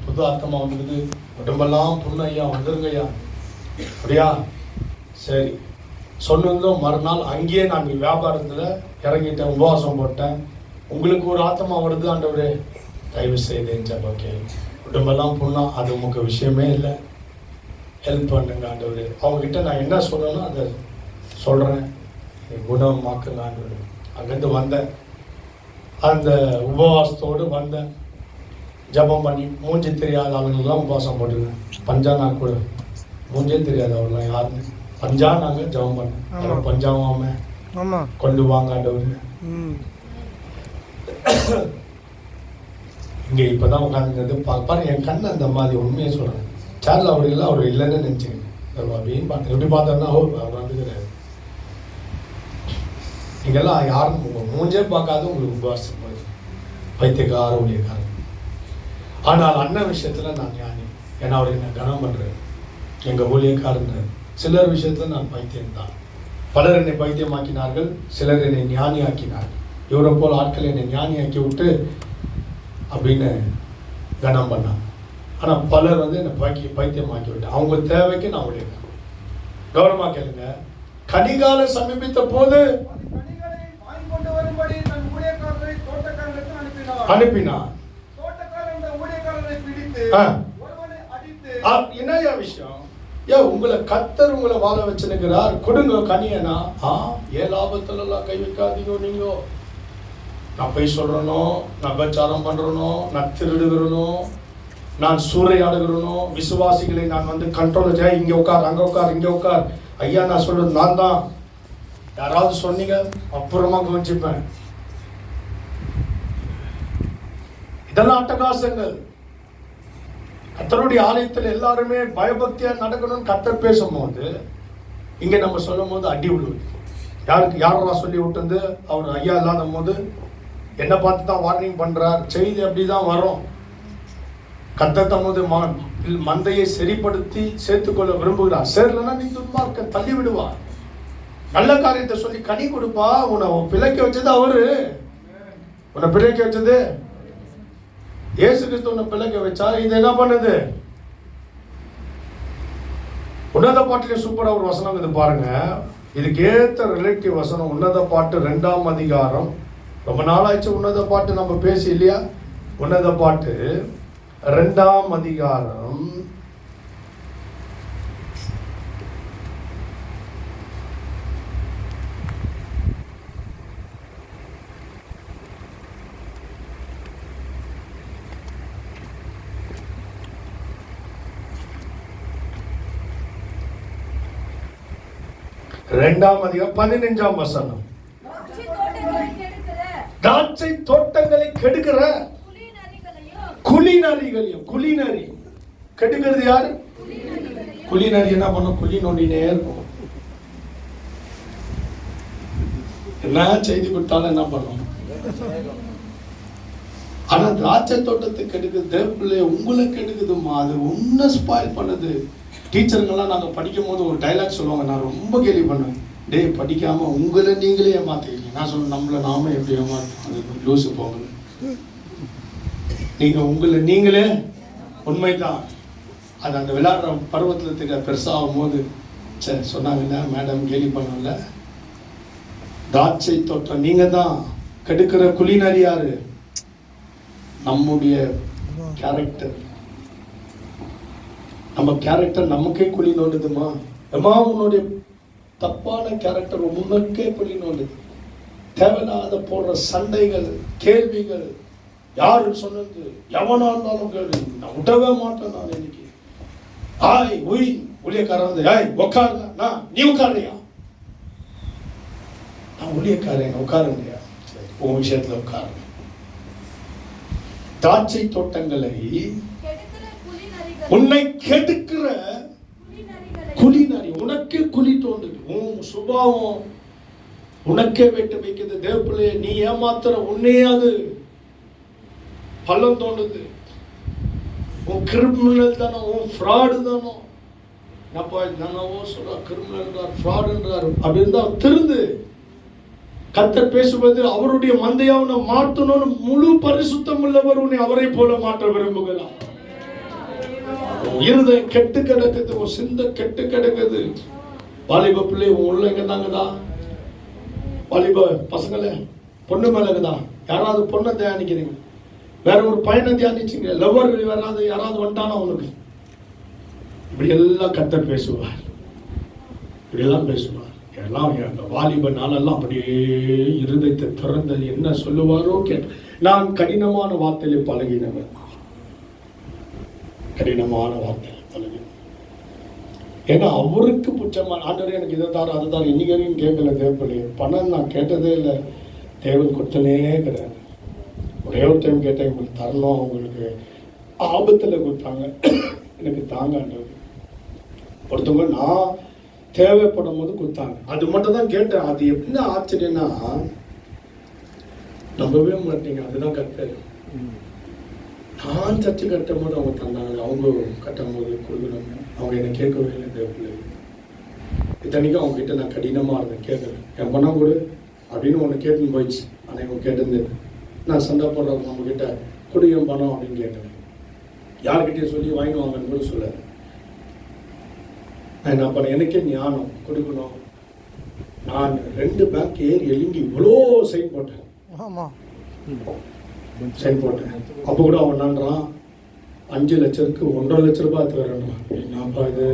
புது ஆத்தமா வந்துடுது, உடம்பெல்லாம் புண்ணு ஐயா, வந்துருங்க ஐயா. அப்படியா, சரி சொன்னதும் மறுநாள் அங்கேயே நான் வியாபாரத்தில் இறங்கிட்டேன், உபவாசம் போட்டேன். உங்களுக்கு ஒரு ஆத்தமா வருது ஆண்டவரே, தயவு செய்தேன். ஓகே, உடம்பெல்லாம் புண்ணா, அது உங்களுக்கு விஷயமே இல்லை, ஹெல்ப் பண்ணுங்க ஆண்டவரே. அவங்ககிட்ட நான் என்ன சொல்லணும் அதை சொல்கிறேன், குணமாக்குங்க ஆண்டவரே. அங்கேருந்து வந்தேன், அந்த உபவாசத்தோடு வந்தேன், ஜபம் பண்ணி. மூஞ்சி தெரியாத ஆளுங்கள்லாம் உபவாசம் போட்டுருந்தேன். பஞ்சானா கூட மூஞ்சே தெரியாது அவங்களாம் யாருன்னு. பஞ்சா நாங்கள் ஜபம் பண்ணேன். பஞ்சாவாம கொண்டு வாங்க ஆண்டவரே. இங்கே இப்போதான் உட்காந்துங்கிறது பாரு, என் கண்ணு அந்த மாதிரி உண்மையை சொல்கிறேன். சேர்ல அவர் இல்லை, அவர் இல்லைன்னு நினச்சிங்க அப்படின்னு பார்த்தேன். எப்படி பார்த்தோன்னா அவர் வந்து கிடையாது. நீங்கள்லாம் யாரும் உங்கள் மூஞ்சே பார்க்காத உங்களுக்கு உபவாசம் போய் பைத்தியக்கார ஊழியக்காரன். ஆனால் அண்ணன் விஷயத்தில் நான் ஞானி, ஏன்னா அவர் என்னை கனம் பண்ணுறாரு, எங்கள் ஊழியக்காரன்றார். சிலர் விஷயத்தில் நான் பைத்தியம்தான். பலர் என்னை பைத்தியமாக்கினார்கள், சிலர் என்னை ஞானி ஆக்கினார்கள். இவரை போல் ஆட்கள் என்னை ஞானி ஆக்கி விட்டு அப்படின்னு கனம் பண்ணாங்க. ஆனால் பலர் வந்து என்னை பைத்தியமாக்கி விட்டு அவங்க தேவைக்கு நான் ஊழியக்காரன். கவனமாக கேளுங்க. கனிகால சமீபித்த போது அனுப்பினார். என்னையா விஷயம்? உங்களை கர்த்தர் உங்களை வாழ வச்சிருக்கிறார், கொடுங்க கனியனா. ஏன் லாபத்துல எல்லாம் கை வைக்காதீங்க. நீங்க நான் போய் சொல்றனோ, நான் பிரச்சாரம் பண்றனோ, நான் திருடுகிறனோ, நான் சூறையாடுகிறனோ, விசுவாசிகளை நான் வந்து கண்ட்ரோல் செய்ய, இங்க உட்கார், அங்க உட்கார், இங்க உட்கார். ஐயா நான் சொல்றது நான் தான். யாராவது சொன்னீங்க அப்புறமா கவனிச்சுப்பேன். இதெல்லாம் அட்டகாசங்கள். கர்த்தருடைய ஆலயத்தில் எல்லாருமே பயபக்தியா நடக்கணும்னு கர்த்தர் பேசும்போது இங்க நம்ம சொல்லும் போது அடி விழுவுது. யாரா சொல்லி விட்டு அவர் ஐயா இல்லாத போது என்ன பார்த்து தான் வார்னிங் பண்றார். செய்தி அப்படிதான் வரும். கர்த்தர் தமது மந்தையை சரிப்படுத்தி சேர்த்துக்கொள்ள விரும்புகிறார். சேரலன்னா நீ துன்மார்க்க தள்ளி விடுவார். நல்ல காரியத்தை சொல்லி கனி கொடுப்பா. உன்னை பிழைக்க வச்சது அவரு. உன்னை பிழைக்க வச்சது இயேசு கிறிஸ்து. உன்னை பிழைக்க வச்சா இது என்ன பண்ணுது? உன்னத பாட்டிலே சூப்பரா ஒரு வசனம் இது பாருங்க. இதுக்கு ஏத்த ரிலேட்டிவ் வசனம் உன்னத பாட்டு 2ஆம் அதிகாரம். ரொம்ப நாளாச்சு உன்னத பாட்டு நம்ம பேசி இல்லையா? உன்னத பாட்டு 2ஆம் அதிகாரம் 2ஆம் அதிகாரம் 15ஆம் வசனம். திராட்சை தோட்டங்களை கெடுக்கிற குளிநரிகளையும். குளிநரி கெடுக்கிறது யாரு? குளிநரி என்ன பண்ணும்? குழி நோண்டினே இருக்கும். என்ன செய்தி கொடுத்தாலும் என்ன பண்ணும்? ஆனா திராட்சை தோட்டத்தை கெடுக்குது. தேவப்பிள்ளை உங்களை கெடுக்குதுமா. அது உன்னை ஸ்பாயில் பண்ணுது. டீச்சருங்கெல்லாம் நாங்கள் படிக்கும் போது ஒரு டைலாக் சொல்லுவாங்க, நான் ரொம்ப கேள்வி பண்ணேன். டே படிக்காம உங்களை நீங்களே ஏமாத்திக்கிறீங்க. நான் சொல்ல நம்மளை நாம எப்படி ஏமாத்தோம்? அது லூசு போகல. நீங்க உங்களை நீங்களே உண்மைதான். அது அந்த விளையாடுற பருவத்தில் தெரிய பெருசாகும் போது சரி சொன்னாங்கன்னா மேடம் கேலி பண்ணல. திராட்சை தோட்டம் நீங்க தான் கெடுக்கிற குளிநரி யாரு? நம்முடைய கேரக்டர். நம்ம கேரக்டர் நமக்கே குழி நோண்டுதுமா. ஏமா உன்னுடைய தப்பான கேரக்டர் உனக்கே குழி நோண்டுது. தேவையில்லாத போடுற சண்டைகள், கேள்விகள், யாரு சொன்னது எவனா இருந்தாலும் கேள்வி. நான் விடவே மாட்டேன். நான் இன்னைக்கு ஊழியக்காரன் வந்து உட்காருங்க. நீ உட்காருயா? நான் ஊழியக்காரன் உட்காருங்கயா. உன் விஷயத்துல உட்காருங்க. திராட்சை தோட்டங்களை உன்னை கெடுக்கிற குளிநரி. உனக்கே குழி தோண்டுது. உன் சுபாவம் உனக்கே வெட்டு வைக்குது. தேவப்பிள்ளைய நீ ஏமாத்துற உன்னே அது பள்ளம் தோண்டுது. உன் கிரிமினல் தானோ, உன் ஃப்ராடு தானோ. அப்பா நானவோ சொல்ற கிரிமினல் ஃப்ராடுன்றார். அப்படி இருந்தா திருந்து. கர்த்தர் பேசுவது அவருடைய மந்தையா உன்னை மாற்றணும்னு முழு பரிசுத்தம் உள்ளவர் உன்னை அவரை போல மாற்ற விரும்புகிறார். இருதயம் கெட்டு கிடக்குது. உன் சிந்தை கெட்டு கிடக்குது. வாலிப பிள்ளை உன் உள்ள எங்க தாங்கதா? வாலிப பசங்களே பொண்ணு மேலக்குதா? யாராவது பொண்ணை தியானிக்கிறீங்க? வேற ஒரு பையனை தியானிச்சுங்க. லவர் யாராவது வந்துட்டானா உனக்கு? இப்படி எல்லாம் கர்த்தர் பேசுவார். இப்படி எல்லாம் பேசுவார். எல்லாம் வாலிப நாளெல்லாம் அப்படியே இருதயத்தை திறந்து என்ன சொல்லுவாரோ கேட்டு. நான் கடினமான வார்த்தையில பழகினவன். கடினமான வார்த்தையில பழகினவன். ஏன்னா அவருக்கு புச்சமான ஆண்டவரே எனக்கு இதை தாரு அதை தாரு. இன்னைக்கு வரைக்கும் கேட்கல. தேவப்பிள்ளை பணம் நான் கேட்டதே இல்லை. தேவன் கொடுத்தனே கிடையாது. ஒரே ஒரு டைம் கேட்டேன், உங்களுக்கு தரணும், உங்களுக்கு ஆபத்தில் கொடுத்தாங்க, எனக்கு தாங்காண்டது. ஒருத்தவங்க நான் தேவைப்படும் போது கொடுத்தாங்க. அது மட்டும் தான் கேட்டேன். அது என்ன ஆச்சரியன்னா நம்பவே மாட்டீங்க. அதுதான் கர்த்தர். நான் சர்ச்சை கட்டும் போது அவங்க தந்தாங்க. அவங்க கட்டும் போது கொடுக்கணுங்க. அவங்க என்னை கேட்கவே இல்லை. தேவப்பிள்ளை இத்தனைக்கும் அவங்க கிட்ட நான் கடினமாக இருந்தேன். கேட்கல. என் பணம் கொடு அப்படின்னு ஒன்று கேட்டுன்னு போயிடுச்சு. ஆனால் இவங்க கேட்டிருந்தேன். நான் சண்டை போடுறவங்க நம்ம கிட்ட கொடு என் பணம் அப்படின்னு கேட்டேன். யார்கிட்டயும் சொல்லி வாங்கிடுவாங்கன்னு கூட சொல்லாது. நான் என்ன பண்ணேன்? எனக்கே ஞானம் கொடுக்கணும். நான் 2 பேங்க் ஏறி எலுங்கி இவ்வளோ சைன் போட்டேன். சைன் போட்டேன். அப்போ கூட அவன் நன்றான் 5 லட்சத்துக்கு 1.5 லட்ச ரூபாய் எடுத்து வரேன்மா. என்னப்பா இது?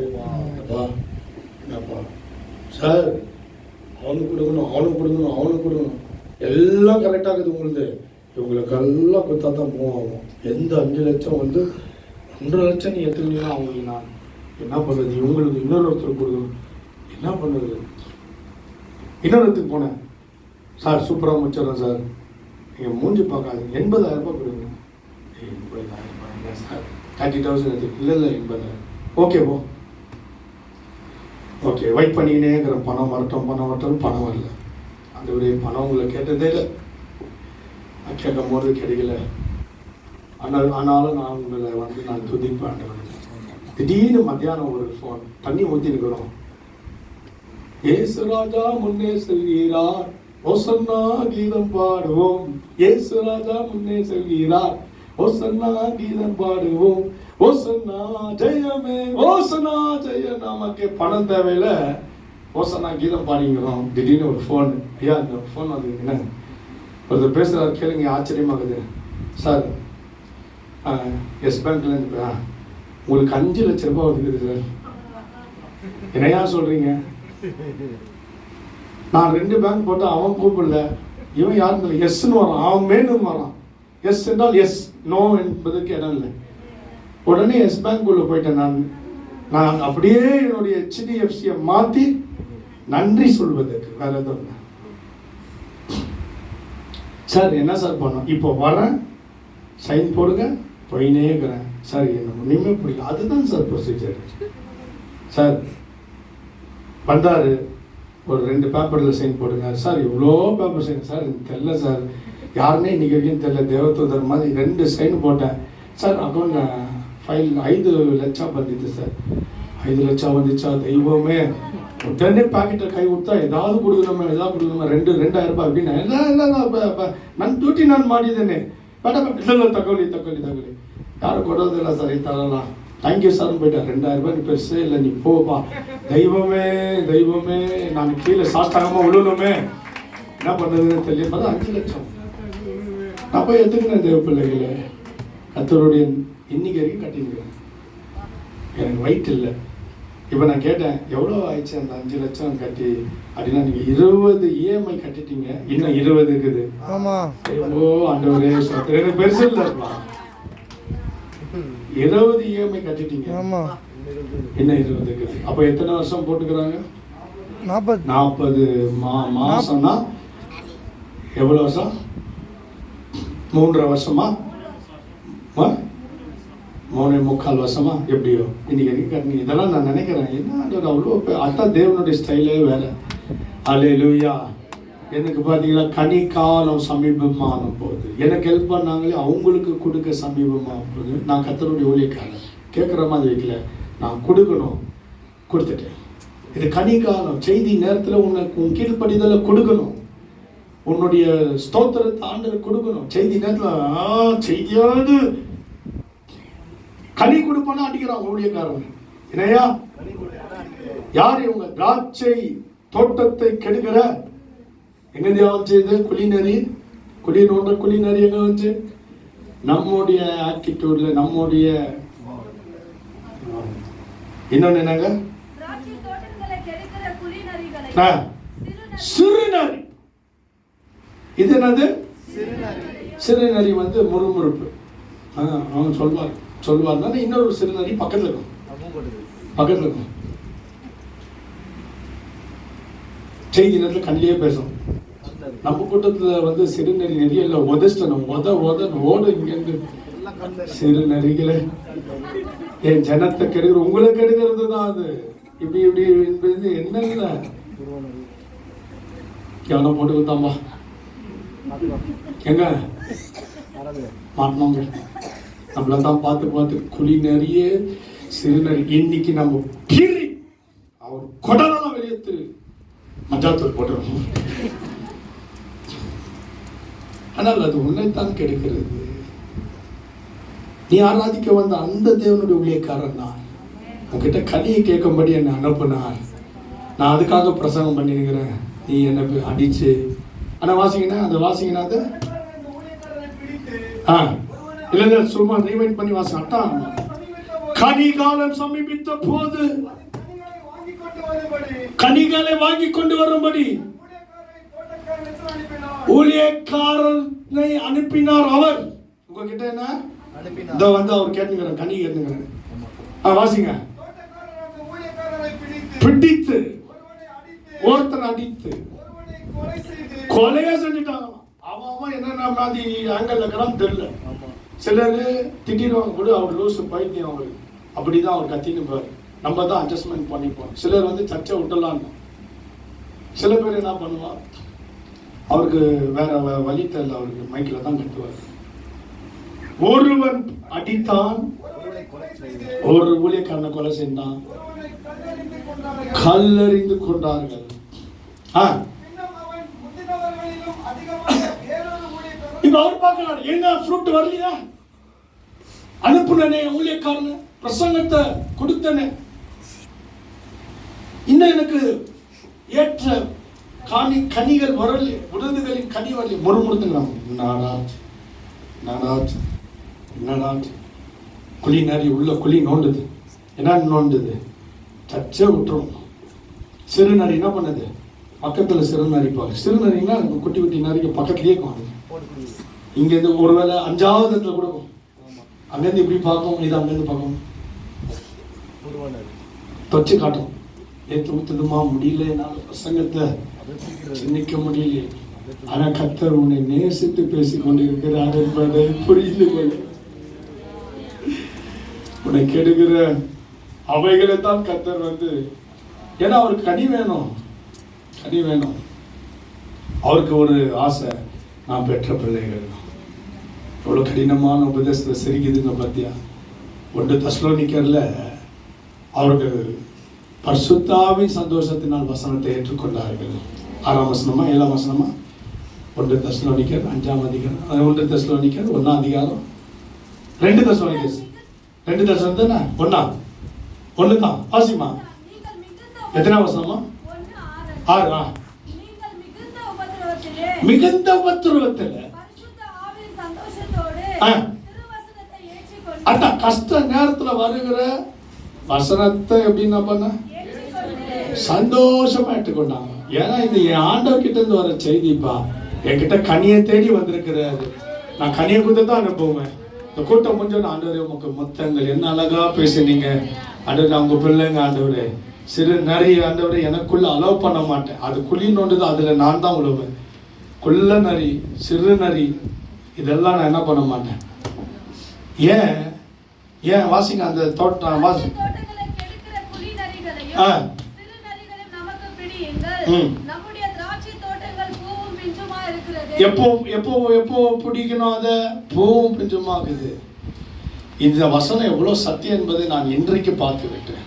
என்னப்பா சார், அவனுக்கு கொடுக்கணும் எல்லாம் கரெக்டாக இருக்குது உங்களுக்கு. இவங்களுக்கெல்லாம் கொடுத்தா தான் மூவ் ஆகும். எந்த 5 லட்சம் வந்து 1.5 லட்சம் நீ எடுத்துக்கிட்டீங்கன்னா அவங்களுக்கு நான் என்ன பண்ணுறது? இவங்களுக்கு இன்னொருத்தருக்கு கொடுக்கணும், என்ன பண்ணுறது? இன்னொருத்துக்கு போனேன், சார் சூப்பராக முடிச்சிடறேன் சார், நீங்கள் மூஞ்சி பார்க்காது, 80,000 ரூபாய் கொடுங்க. 80,000 ரூபாய் இல்லை சார், 30,000 எடுத்து. இல்லை 80,000. ஓகே ஓகே வெயிட் பண்ணிக்கினே இருக்கிறேன். பணம் வரட்டும் பணம் வரல. அந்த ஒரு பணம் உங்களை கேட்டதே இல்லை, நான் கேட்கும் போது கிடைக்கல. ஆனாலும் நான் உங்களை வந்து நான் துதிப்பேன். திடீர்னு மத்தியானம் ஒரு ஃபோன், தண்ணி ஊற்றி இருக்கிறோம். இயேசு ராஜா முன்னே செல்கிறார், ஓசன்னா கீதம் பாடுவோம். இயேசு ராஜா முன்னே செல்கிறார், ஓசன்னா கீதம் பாடுவோம். ஓசன்னா ஜெயமே, ஓசன்னா ஜெய. நமக்கு பணம் தேவையில்ல, ஓசன்னா கீதம் பாடிங்கிறோம். திடீர்னு ஒரு ஃபோன், ஐயா இந்த ஃபோன் வந்து என்ன ஒருத்தர் பேசுகிறாரு, கேளுங்க, ஆச்சரியமாகுது. சார் எஸ் பேங்க்லேருந்து உங்களுக்கு 5 லட்ச ரூபாய் வந்துருக்குது சார். என்னையா சொல்கிறீங்க? நான் 2 பேங்க் போட்டு அவன் கூப்பிடல, இவன் யாரும் இல்லை, எஸ்ன்னு வரான், அவன் மேலும் வரான். எஸ் என்றால் எஸ், நோ என்பதுக்கு இடம் இல்லை. உடனே எஸ் பேங்க் உள்ள போயிட்டேன். நான் அப்படியே என்னுடைய HDFC-யை மாற்றி நன்றி சொல்வதற்கு வேற எதுவும் இல்லை. சார் என்ன சார் பண்ணோம்? இப்போ வரேன், சைன் போடுங்க, போயினே இருக்கிறேன். சார் என்ன ஒன்றுமே பிடிக்கல. அதுதான் சார் ப்ரொசீஜர். சார் வந்தார், ஒரு 2 பேப்பரில் சைன் போடுங்க. சார் இவ்வளோ பேப்பர் சைன் சார் எனக்கு தெரில சார், யாருன்னே இன்றைக்கி வரைக்கும் தெரில, தேவதூதர் மாதிரி 2 சைன் போட்டேன். சார் அக்கௌண்ட் ஃபைல் 5 லட்சம் வந்துச்சு சார். 5 லட்சம் வந்துச்சா? தெய்வமே. உடனே பாக்கெட்டை கை கொடுத்தா ஏதாவது கொடுக்கணுமே 2,000 ரூபாய் அப்படின்னு. இல்லை நான் டியூட்டி நான் ಮಾಡಿದ್ದೇನೆ, ಬೇಡ ಇಲ್ಲ ತಗೊಳ್ಳಿ யாரும் ಕೊಡೋದಿಲ್ಲ சார், தரலாம், தேங்க்யூ சார்னு போயிட்டேன். 2,000 ரூபாய் பெருசே இல்லை, நீ போப்பா. தெய்வமே நான் கீழே சாத்தாகாமல் விழணுமே, என்ன பண்ணுறதுன்னு தெரியல. பார்த்தா 5 லட்சம். நான் போய் எடுத்துக்கினேன் தேவ பிள்ளைகளே. கர்த்தருடைய இன்னைக்கு வரைக்கும் கட்டிக்கிறேன். எனக்கு வயிற்று இல்லை. இப்போ நான் கேட்டேன், எவ்வளோ ஆயிடுச்சு அந்த 5 லட்சம் கட்டி அப்படின்னா? நீங்கள் 20 EMI கட்டிட்டீங்க, இன்னும் 20 இருக்குது. ஓ ஆண்டவரே, எனக்கு பெருசு இல்லைப்பா, 20 EMI கட்டிட்டீங்க, இன்னும் 20 இருக்குது. அப்போ எத்தனை வருஷம் போட்டுக்கிறாங்க? 40 மாசம்னா எவ்வளோ வருஷம்? 3.5 வருஷமா? 3.25 வருஷமா? எப்படியோ இன்னைக்கு வரைக்கும் கட்டினீங்க. இதெல்லாம் நான் நினைக்கிறேன், என்ன அவ்வளோ அதான் தேவனுடைய ஸ்டைலே வேற. அல்லேலூயா. எனக்கு பார்த்தீங்கன்னா கனிக்காலம் சமீபமான போகுது. எனக்கு ஹெல்ப் பண்ணாங்களே அவங்களுக்கு கொடுக்க சமீபமாக போகுது. நான் கர்த்தருடைய ஊழியக்காரன், கேட்குற மாதிரி வைக்கல, நான் கொடுக்கணும், கொடுத்துட்டேன். இது கனிக்காலம். செய்தி நேரத்தில் உன் கீழ்ப்படிதலை கொடுக்கணும், உன்னுடைய ஸ்தோத்திரத்தை ஆண்டவர் கொடுக்கணும். செய்தி நேரத்தில் செய்தியாவது கனி கொடுப்பானா அடிக்கிறான் ஊழியக்காரன். என்னையா யார் இவங்க? திராட்சை தோட்டத்தை கெடுக்கிற எங்க வந்துச்சு? இது குழி நரி எங்க வந்துச்சு? நம்முடைய ஆட்டிடியூட்ல, நம்முடைய இன்னொன்னு என்னங்க, சிறுநரி. இது என்னது? சிறுநரி வந்து முறுமுறுப்பு. அவன் சொல்வார் இன்னொரு சிறுநரி பக்கத்தில் இருக்கும். செய்தி நேரத்தில் கண்ணிலேயே பேசும். நம்ம கூட்டத்தில் வந்து சிறுநரி நிறைய இல்லை, உதஷ்டணும், ஓடு இங்கேருந்து. சிறுநரிகளே, என் ஜனத்தை கெடுக்கிற, உங்களை கெடுக்கிறது தான் அது. இப்படி என்ன எவனை போட்டு கொடுத்தாம்பா எங்க மாட்டினோங்க. நம்மள தான் பார்த்து குழி நிறைய சிறுநரி. இன்னைக்கு நம்ம கீறி அவர் கொடலாம் வெளியேற்று மஜாத்தூர் போட்டுருவோம். ஆனால் அது உன்னைத்தான் கெடுக்கிறது. நீ ஆராதிக்க வந்த அந்த தேவனுடைய ஊழியக்காரன் தான். உன்கிட்ட கனியை கேட்கும்படி என்னை அனுப்புனார். நான் அதுக்காக பிரசங்கம் பண்ணிருக்கிறேன். நீ என்ன அடிச்சு. ஆனால் வாசிங்கன்னா அது இல்ல சும்மா ரீவைண்ட் பண்ணி வாசம். அதான் சமீபித்த போது கனிகாலம் சமீபித்த போது கனிகளை வாங்கிக் கொண்டு வரும்படி கனிகளை வாங்கி கொண்டு வரும்படி ஊழியக்காரனை அனுப்பினார் அவர். உங்ககிட்ட என்ன இதோ வந்து அவர் கேட்டுங்கிறார், கனி கேட்டுங்கிறார். வாசிங்க. பிடித்து ஒருத்தன் அடித்து கொலையா செஞ்சுட்டாங்க. அவன் என்னென்ன மாதிரி ஆங்கிள் இருக்கிறான்னு தெரியல. சிலர் திட்டிடுவாங்க கூட, அவர் லூசு பைத்தியம் அவருக்கு, அப்படிதான் அவர் கத்தின்னு பாரு. நம்ம தான் அட்ஜஸ்ட்மெண்ட் பண்ணிப்போம். சிலர் வந்து சர்ச்சை விட்டுலான்னு. சில பேர் என்ன பண்ணுவார், அவருக்கு வேற வழி தெரியல, அவருக்கு மைக்கில் தான் கட்டுவார். ஒருவன் அடித்தான், ஒரு ஊழியக்காரனை கொலை செய்தான், கல்லறிந்து கொண்டார்கள். இப்ப அவர் பார்க்கிறார், என்ன ஃப்ரூட் வரலையா, அனுப்புனனே ஊழியக்காரன, பிரசங்கத்தை கொடுத்தனே, இன்னும் எனக்கு ஏற்ற கனிகள் வரல, உடதுகளின் கனி வரல, முறுமுறுத்துங்கிறாங்க. என்னடா குழி நரி உள்ள குழி நோண்டுது. என்ன நோண்டுது? சச்சே விட்டுரும். சிறுநரி என்ன பண்ணுது? பக்கத்தில் சிறுநரி பார்க்க. சிறுநரின்னா குட்டி குட்டி நரிக்கு பக்கத்துலேயே காணும். இங்கேருந்து ஒருவேளை 5வது இடத்துல கொடுக்கும். அங்கேருந்து இப்படி பார்க்கும், இது அங்கேருந்து பார்க்கும், தொச்சு காட்டும். ஏற்று ஊத்துதுமா முடியல, என்னால் பிரசங்கத்தை சின்னிக்க முடியல. ஆனா கர்த்தர் உன்னை நேசித்து பேசிக் கொண்டிருக்கிறார் என்பதை புரிந்து கொள்ள. உன்னை கெடுகிற அவைகளை தான் கர்த்தர் வந்து, ஏன்னா அவருக்கு கனி வேணும், கனி வேணும். அவருக்கு ஒரு ஆசை, நான் பெற்ற பிள்ளைகள் எவ்வளவு கடினமான உபதேசத்தை சிரிக்குதுங்க பார்த்தியா. 1 தெசலோனிக்கர்ல அவருக்கு பரிசுத்தாவின் சந்தோஷத்தினால் வசனத்தை ஏற்றுக்கொண்டார்கள். 6ஆம் வசனமா 7ஆம் வசனமா? 1 தெசலோனிக்கர் 5ஆம் அதிகாரம், 1 தெசலோனிக்கர் 1ஆம் அதிகாரம், 2 தெசலோனிக்கர் 2 தெசலோனிக்கர் 1 தான் வாசிமா. எத்தனாம் வசனமா? 6. மிகுந்த உபத்திரவத்தில் அதான் கஷ்ட நேரத்துல வருகிற வசனத்தை எப்படின்னா பண்ண சந்தோஷமா எடுத்துக்கொண்டாங்க. ஏன்னா இது என் ஆண்டவர் கிட்ட இருந்து வர செய்திப்பா, என்கிட்ட கனியை தேடி வந்திருக்கிறாரு, நான் கனியை கொடுத்து தான் அனுப்புவேன். இந்த கூட்டம் முடிஞ்சோன்னு, ஆண்டவரே உமக்கு முத்தங்கள், என்ன அழகா பேசுனீங்க ஆண்டவரே, உங்க பிள்ளைங்க ஆண்டவரே, சிறு நரி ஆண்டவரே எனக்குள்ள அலோவ் பண்ண மாட்டேன், அது குழி நோண்டுது, அதுல நான் தான் உழுவேன். குள்ள நரி, சிறு நரி, இதெல்லாம் நான் என்ன பண்ண மாட்டேன். ஏன் ஏன் வாசிங்க அந்த தோட்டம் வாசி. எப்போ எப்போ எப்போ பிடிக்கணும், அதை பூவும் பிஞ்சுமா இருக்குது. இந்த வசனம் எவ்வளோ சத்தியம் என்பதை நான் இன்றைக்கு பார்த்து விட்டேன்.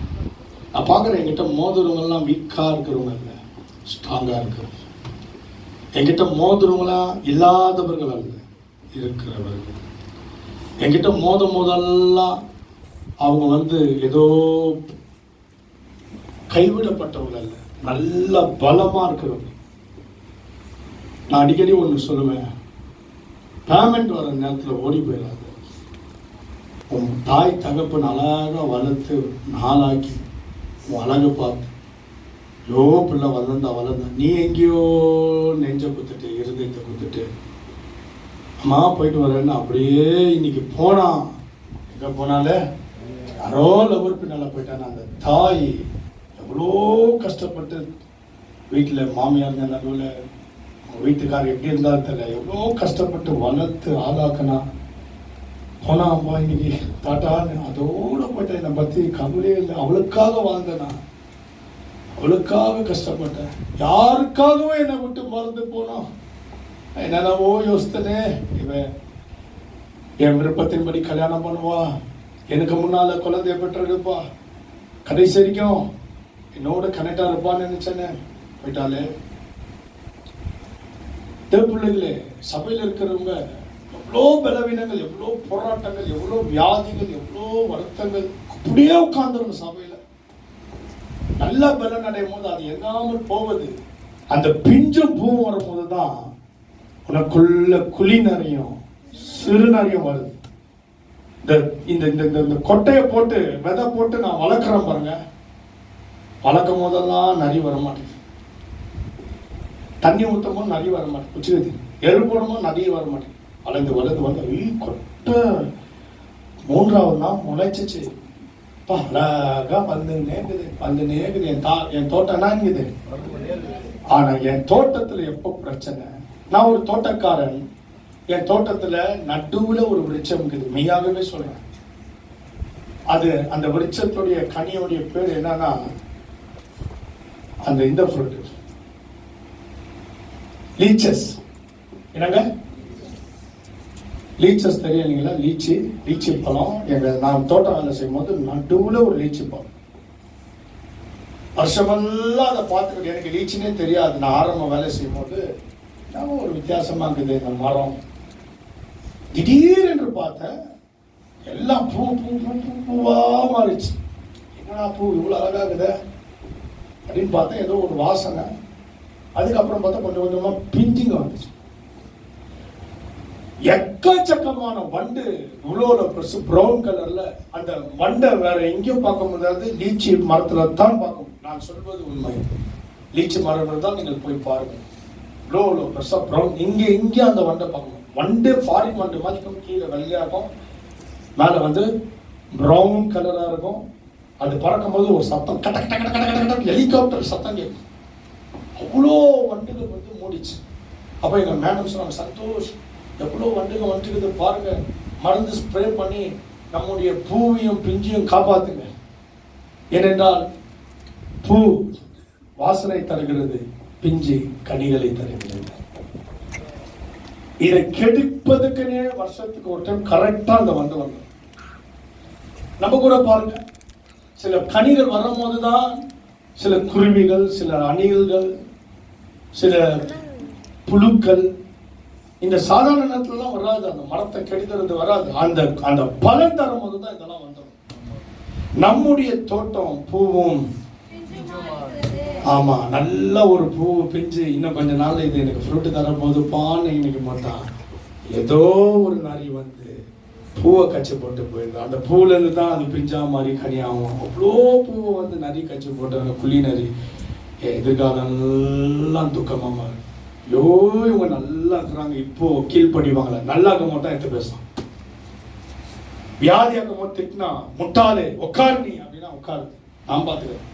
நான் பார்க்குறேன், என்கிட்ட மோதுறவங்கெல்லாம் வீக்காக இருக்கிறவங்க இல்லை, ஸ்ட்ராங்காக இருக்கிறவங்க. என்கிட்ட மோதுறவங்களாம் இல்லாதவர்கள் அல்ல, இருக்கிறவர்கள். என்கிட்ட மோதெல்லாம் அவங்க வந்து ஏதோ கைவிடப்பட்டவங்க அல்ல, நல்ல பலமா இருக்கிறவங்க. நான் அடிக்கடி ஒன்று சொல்லுவேன், பேமெண்ட் வர நேரத்தில் ஓடி போயிடாது. உன் தாய் தகப்பன் அழகாக வளர்த்து நாளாக்கி உன் அழகை பார்த்து, யோ பிள்ளை வளர்ந்தா நீ எங்கேயோ நெஞ்ச குத்துட்டு இருதயத்தை குத்துட்டு அம்மா போயிட்டு வரேன்னு அப்படியே இன்னைக்கு போனான். எங்கே போனாலே யாரோ லவர் பின்னால் போயிட்டான். அந்த தாய் எவ்வளோ கஷ்டப்பட்டு வீட்டில் மாமியார் நடுவில் வீட்டுக்காரர் எப்படி இருந்தாலும் தெரியல, எவ்வளோ கஷ்டப்பட்டு வளர்த்து ஆளாக்கினா போனா அம்மா இன்னைக்கு தாட்டான்னு அதோடு போயிட்டேன். என்னை பற்றி கவலையே இல்லை, அவளுக்காக வாழ்ந்தேனா, அவளுக்காக கஷ்டப்பட்டேன், யாருக்காகவே என்னை விட்டு மறந்து போனோம். என்னென்னவோ யோசித்தனே, இவன் என் விருப்பத்தின்படி கல்யாணம் பண்ணுவா, எனக்கு முன்னால குழந்தைய பெற்றெடுப்பா, கடைசி வரைக்கும் என்னோட கனெக்டாக இருப்பான்னு நினைச்சேனே, போயிட்டாலே. பிள்ளைகளே, சபையில் இருக்கிறவங்க எவ்வளோ பலவீனங்கள், எவ்வளோ போராட்டங்கள், எவ்வளோ வியாதிகள், எவ்வளோ வருத்தங்கள், அப்படியே உட்கார்ந்துருங்க சபையில். நல்ல பலன் அடையும் போது அது எங்காமல் போவது, அந்த பிஞ்சும் பூவும் வரும்போது தான் உனக்குள்ள குழி நிறையும் சிறு நிறையும் வருது. இந்த இந்த இந்த கொட்டையை போட்டு விதை போட்டு நான் வளர்க்குறேன் பாருங்க, வளர்க்கும் போதெல்லாம் நரி வர மாட்டேங்குது. தண்ணி ஊற்றும் போது நரி வர மாட்டேங்குது. குச்சி எரு போடும்போது நிறைய வர மாட்டேங்குது. வளர்ந்து வளர்ந்து வளர்ந்து கொட்டை 3வது நாள் முளைச்சிச்சு. அழகா வந்து நேக்குது. என் தோட்டம் என்ன இருக்குது. ஆனா என் தோட்டத்துல எப்போ பிரச்சனை, நான் ஒரு தோட்டக்காரன், என் தோட்டத்துல நடுவுல ஒரு விருட்சம் இருக்குது. மெய்யாகவே சொல்றேன், அது அந்த விருட்சத்துடைய கனியோடைய பேர் என்னன்னா அந்த இந்த ஃப்ரூட் லீச்சஸ். என்னங்க லீச்சஸ் தெரியும் இல்லைங்களா? லீச்சி பழம். நான் தோட்டம் வேலை செய்யும் போது நடுவுல ஒரு லீச்சி பழம். வருஷமெல்லாம் அதை பார்த்துக்கிட்டு எனக்கு லீச்சினே தெரியாது. நான் ஆரம்ப வேலை செய்யும் போது ஒரு வித்தியாசமா இருக்குது இந்த மரம். திடீரென்று பார்த்தேன் எல்லாம் பூவா மாறிச்சு. என்னடா பூ இவ்வளவு அழகா இருக்குது அப்படின்னு பார்த்தேன். ஏதோ ஒரு வாசனை. அதுக்கப்புறம் பார்த்தா கொஞ்சம் கொஞ்சமா பிஞ்சிங்க வந்துச்சு. எக்கச்சக்கமான வண்டு, இவ்வளோ பெருசு ப்ரௌன் கலர்ல. அந்த வண்டை வேற எங்கேயும் பார்க்க முடியாது, லீச்சி மரத்துல தான் பார்க்கணும். நான் சொல்வது உண்மை. லீச்சி மரம் தான் நீங்கள் போய் பாருங்க. இவ்வளோ பெருசா ப்ரௌன். இங்கே அந்த வண்டை பார்க்கணும். வண்டு ஃபாரின் வண்டு மாதிரி கீழே வெள்ளையா இருக்கும், மேல வந்து ப்ரௌன் கலரா இருக்கும். அது பறக்கும் போது ஒரு சத்தம், கட்ட கட்ட கட்ட கட்ட கட்ட ஹெலிகாப்டர் சத்தம் கேட்கும். அவ்வளோ வண்டுகள் வந்து மூடிச்சு. அப்போ எங்க மேடம் சொன்னாங்க, சந்தோஷ் எவ்வளோ வண்டுகள் வந்துக்குது பாருங்க, மருந்து ஸ்ப்ரே பண்ணி நம்முடைய பூவையும் பிஞ்சையும் காப்பாத்துங்க. ஏனென்றால் பூ வாசனை தருகிறது, பிஞ்சு கனிகளை தருகிறது. இதை கெடுப்பதுக்குன்னே வருஷத்துக்கு ஒரு டைம் கரெக்டா அந்த வந்து வந்தோம். நம்ம கூட பாருங்க, சில கனிகள் வரும் போதுதான் சில குருவிகள், சில அணில்கள், சில புழுக்கள் இந்த சாதாரண நேரத்துலலாம் வராது. அந்த மரத்தை கெடுக்கிறது வராது. அந்த பலன் தரும் போதுதான் இதெல்லாம் வந்துடும். நம்முடைய தோட்டம் பூவும், ஆமா, நல்ல ஒரு பூ பிஞ்சு இன்னும் கொஞ்ச நாள்ல இது எனக்கு ஃப்ரூட் தர போதுப்பான்னு இன்னைக்கு மட்டும் ஏதோ ஒரு நரி வந்து பூவை கச்சி போட்டு போயிடுது. அந்த பூல இருந்து தான் அது பிஞ்சா மாதிரி கனியாகும். அவ்வளோ பூவை வந்து நரி கச்சி போட்டு அந்த புலி நரி எதிர்காலம் எல்லாம் துக்கமா மாறி. ஐயோ இவங்க நல்லா இருக்கிறாங்க, இப்போ கீழ்படிவாங்கள, நல்லா இருக்க மாட்டோம் எடுத்து பேசலாம். வியாதியாக போது திட்டினா முட்டாளே உட்காரு நீ அப்படின்னா உட்காரு, நான் பார்த்துக்கிறேன்.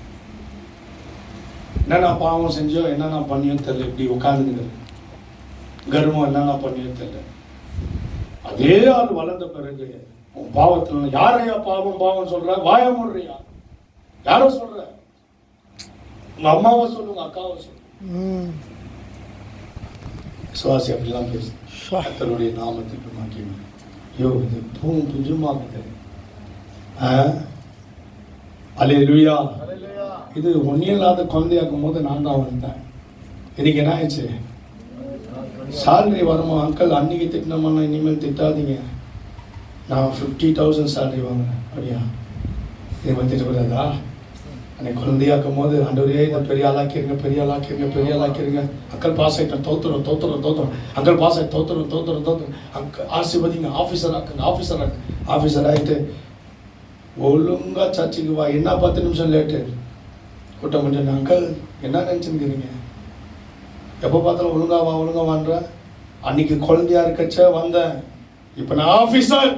என்னென்ன பாவம் செஞ்சோ என்னென்ன பண்ணியோ தெரியல, இப்படி உட்காந்துங்க கர்வம் என்னென்ன பண்ணியோ தெரியல. அதே ஆள் வளர்ந்த பிறகு உன் பாவத்துல யாரையா பாவம் சொல்ற, வாய மூடுறியா, யாரோ சொல்ற, உங்க அம்மாவை சொல்லு, உங்க அக்காவை சொல்லு. சுவாசி அப்படிலாம் பேசு. கர்த்தருடைய நாமத்துக்கு மகிமை. ஐயோ இது பூவும் பிஞ்சுமாகுது. அல்லேலூயா. இது ஒன்னியல்லாத குழந்தையாக்கும் போது நான் தான் வந்தேன். இன்னைக்கு என்ன ஆயிடுச்சு, சேலரி வருமா அங்கிள், அன்னைக்கு திட்டினோம்னா இனிமேல் திட்டாதீங்க, நான் 50,000 சேலரி வாங்கினேன். அப்படியா, இதை வந்து திட்டக்கூடாதா? அன்னைக்கு குழந்தையாக்கும் போது ஆண்டவரே இதை பெரிய ஆளாக்கிருங்க. அங்கிள் பாஸ் ஆகிட்டேன், தோத்துறோம். அங்கிள் பாஸ் ஆகி தோத்துறோம். அங்கிள் ஆசீர்வதிங்க, ஆஃபீஸர் ஆகிட்டு ஒழுங்கா சர்ச்சுக்கு வா. என்ன 10 நிமிஷம் லேட்டு கூட்டம் முடிஞ்ச. அங்கிள் என்ன நினச்சிருக்கிறீங்க, எப்போ பார்த்தாலும் ஒழுங்கா வான்ற. அன்னைக்கு குழந்தையா இருக்கச்ச வந்தேன், இப்போ நான் ஆஃபீஸர்.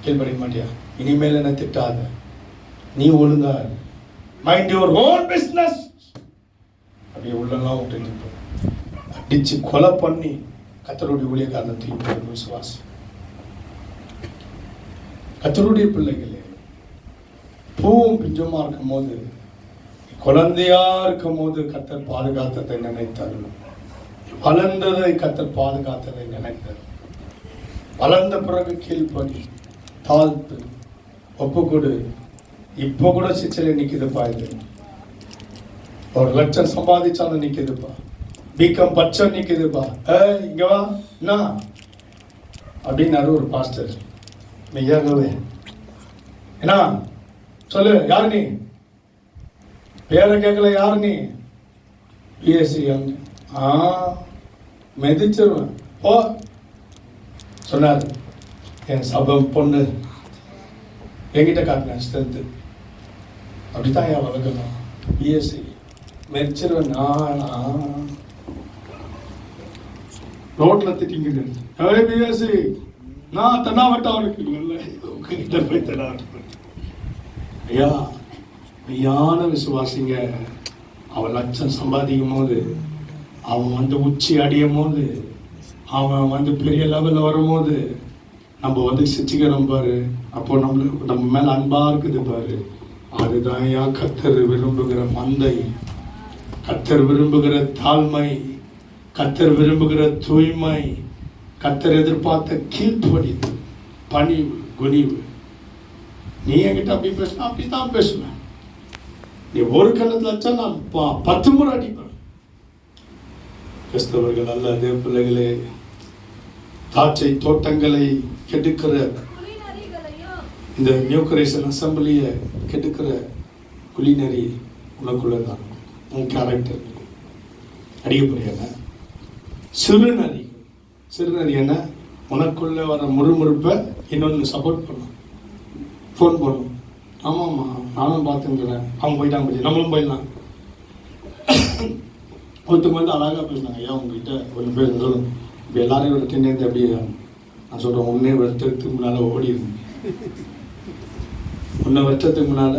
கேள்விப்படிக்க மாட்டியா? இனிமேல் என்ன திட்டாத, நீ ஒழுங்கா மைண்ட் யுவர் ஓன் பிஸ்னஸ். அப்படியே உள்ளெல்லாம் விட்டு அடிச்சு கொலை பண்ணி கர்த்தருடைய ஊழியக்காரனை தூக்கி விசுவாசி. கர்த்தருடைய பிள்ளைகளே, பூவும் பிஞ்சுமா இருக்கும் போது, குழந்தையா இருக்கும் போது கர்த்தர் பாதுகாத்ததை நினைத்தார். வளர்ந்ததை கர்த்தர் பாதுகாத்ததை நினைத்தார். வளர்ந்த பிறகு கீழ்ப்படி தாழ்த்து ஒப்பு கொடு. இப்போ கூட சிச்சலை நிக்குதுப்பா. இது 1 லட்சம் சம்பாதிச்சாலும் நிக்குதுப்பா. பிகம் பச்சை நிக்குதுப்பா. இங்க வா என்ன அப்படின்னாரு ஒரு பாஸ்டர். மெய்யாகவே என்ன சொல்லு, யாரு நீ, பேரை கேட்கல, யாரு நீ, பிஎஸ்சி மெதிச்சிருவேன். ஓ சொன்னார், என் சபம் பொண்ணு என்கிட்ட காட்டினேன் ஸ்ட்ரென்த்து. அப்படித்தான் என் வளர்க்கணும். பிஎஸ்சி மெச்சிருவேன் நானா ரோட்டில் திட்டிங்கிட்டு பிஎஸ்சி நான் தென்னாவட்டம் அவனுக்கு இல்லை உங்ககிட்ட போய் தென்னாவட்டம். ஐயா, மெய்யான விசுவாசிங்க அவன் லட்சம் சம்பாதிக்கும் போது, அவன் வந்து உச்சி அடையும் போது, அவன் வந்து பெரிய லெவலில் வரும்போது நம்ம வந்து சிச்சிக்கிறோம் பாரு. அப்போ நம்ம மேலே அன்பாக இருக்குது பாரு. அதுதான் ஏன் கர்த்தர் விரும்புகிற மந்தை, கர்த்தர் விரும்புகிற தாழ்மை, கர்த்தர் விரும்புகிற தூய்மை, கர்த்தர் எதிர்பார்த்த கீழ்ப்படிவு, பணிவு, குனிவு. நீ என்கிட்ட அப்படி பேசினா அப்படி தான் பேசுவேன். நீ ஒரு கண்ணத்தில் வச்சா நான் 10 முறை அடிப்பேன். கிறிஸ்தவர்கள் அல்ல அதே பிள்ளைகளே, திராட்சை தோட்டங்களை கெடுக்கிற இந்த நியூ கிரியேஷன் அசம்பிளியை கெடுக்கிற குளிநரி உனக்குள்ள தான். உன் கேரக்டர் அடிக்கப்படுகிற சிறுநரி. சிறுநரி என்ன? உனக்குள்ள வர முறுமுறுப்பை இன்னொன்று சப்போர்ட் பண்ணும், ஃபோன் பண்ணும். ஆமாம்மா நானும் பார்த்துங்கிறேன், அவங்க போயிட்டாங்க போய் நம்மளும் போயிடலாம். ஒருத்தவங்க வந்து அழகாக பேசினாங்க, ஐயா உங்ககிட்ட ஒரு பேர் இருந்தாலும் இப்போ எல்லாரையும் வெறுத்துன்னு எப்படி நான் சொல்கிறேன், ஒன்றே வருஷத்துக்கு முன்னால் ஓடிடுங்க. 1 வருஷத்துக்கு முன்னால்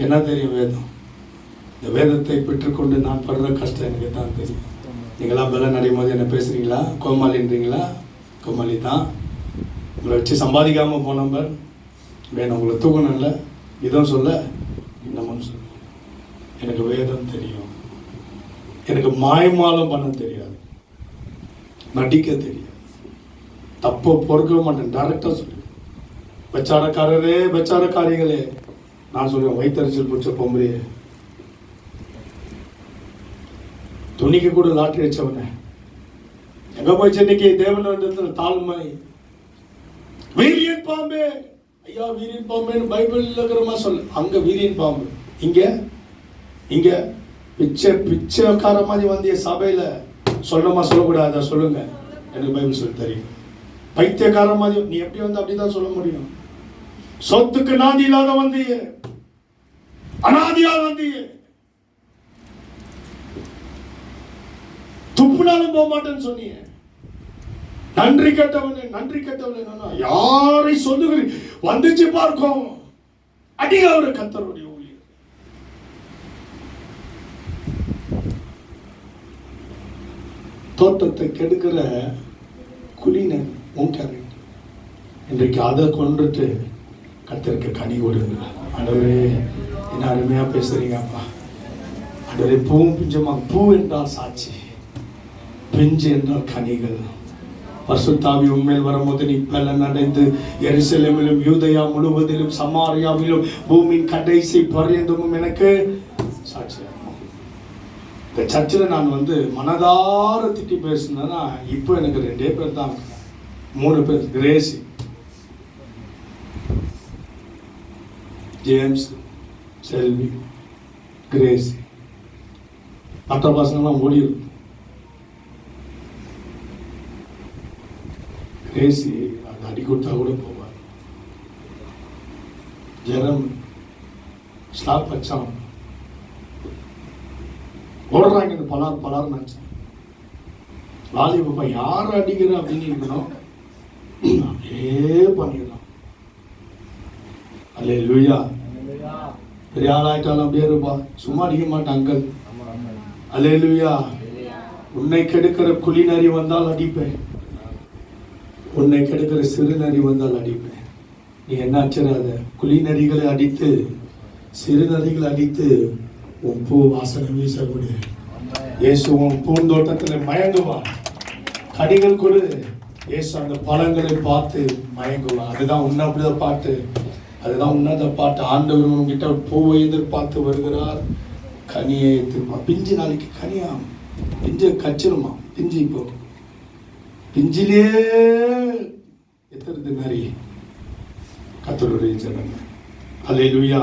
என்ன தெரியும் வேதம்? இந்த வேதத்தை பெற்றுக்கொண்டு நான் படுற கஷ்டம் எனக்கு தான் தெரியும். நீங்களாம் பலம் நடையும் போது என்ன பேசுகிறீங்களா? கோமாளின்றீங்களா? கோமாளி தான். உங்களை வச்சு சம்பாதிக்காமல் போனவர் வேணும், உங்களை தூக்கணும்ல. இதுவும் சொல்ல இன்னமும் சொல்ல, எனக்கு வேதம் தெரியும், எனக்கு மாயமாலம் பண்ண தெரியாது, நடிக்க தெரியாது, தப்போ பொறுக்க மாட்டேன், டைரக்டாக சொல்லுவேன். பெச்சாரக்காரரே பெச்சாரக்காரிகளே, நான் சொல்லுவேன், வயிற்றறிச்சல் பிடிச்ச பொம்பளையே, துணிக்கு கூட லாட்டரி வச்சவனே, எங்க போய் சென்னைக்கு தேவன் தாழ்மை. வீரியன் பாம்பே, ஐயா வீரியன் பாம்பேன்னு பைபிள் இருக்கிறமா சொல்லு. அங்க வீரியன் பாம்பு, இங்க பிச்சைக்கார மாதிரி வந்திய சபையில சொல்லணுமா சொல்லக்கூடாதா? சொல்லுங்க, எனக்கு பைபிள் சொல்லி தெரியும். பைத்தியக்கார மாதிரி நீ எப்படி வந்து அப்படிதான் சொல்ல முடியும்? சொத்துக்கு நாதி இல்லாத வந்திய, அனாதியாக வந்திய, துப்புனாலும் போக மாட்டேன்னு சொன்னீங்க. நன்றி கெட்டவனே, நன்றி கெட்டவனே. யாரை சொல்லுகிறீ? வந்துச்சு பார்க்கும் அதிக ஒரு கர்த்தருடைய ஊழியர். தோட்டத்தை கெடுக்கிற குளினர் உன் கேரக்டர். இன்றைக்கு அதை கொண்டுட்டு கர்த்தருக்கு கனி கொடுங்க. ஆண்டவரே, என்ன அருமையா பேசுறீங்க அப்பா. ஆண்டவரே, பூவும் பிஞ்சமா, பூ என்றால் சாட்சி, பிஞ்சு என்றால் கனிகள். பரிசுத்தாவி உண்மையில் வரும்போது நீ பலன் அடைந்து எருசலேமிலும் யூதேயா முழுவதிலும் சமாரியாவிலும் பூமியின் கடைசி பர்யந்தமும் எனக்கு சாட்சியாகும். இந்த சர்ச்சில் நான் வந்து மனதார திட்டி பேசினேன்னா இப்போ எனக்கு 2 பேர் தான், 3 பேர். கிரேசி, ஜேம்ஸ், செல்வி, கிரேசி. மற்ற பசங்கள்லாம் ஓடிடும். கிரேசி அது அடி கொடுத்தா கூட போவார். ஜெரம் ஸ்லாப் வச்சான், ஓடுறாங்க இந்த பலார் நினச்சேன். வாலிபப்பா யார் அடிக்கிற அப்படின்னு இருக்கணும், அப்படியே பண்ணிடலாம். அல்லேலூயா. பெரிய ஆளாயிட்டாலும் அப்படியே இருப்பா, சும்மா அடிக்க மாட்டேன் அங்கல். அல்லேலூயா. உன்னை கெடுக்கிற குளிநரி வந்தால் அடிப்பேன், உன்னை கெடுக்கிற சிறுநரி வந்தால் அடிப்பேன். நீ என்ன ஆச்சராத, குளிநரிகளை அடித்து சிறுநரிகளை அடித்து உன் பூ வாசனை வீசக்கூடிய இயேசு உன் பூந்தோட்டத்தில் மயங்குவார். கனிகள் கொடு, இயேசு அந்த பழங்களை பார்த்து மயங்குவார். அதுதான் உன்னத பாட்டு, அதுதான் உன்னத பாட்டு. ஆண்டவர் உங்ககிட்ட பூவை எதிர்பார்த்து வருகிறார், கனியை எதிர்பார்த்து. பிஞ்சு நாளைக்கு கனியாம், பிஞ்சு கச்சிருமா. பிஞ்சு இப்போ பிஞ்சிலே எத்தனை மாதிரி கர்த்தருடைய ஜனங்கள். அல்லேலூயா,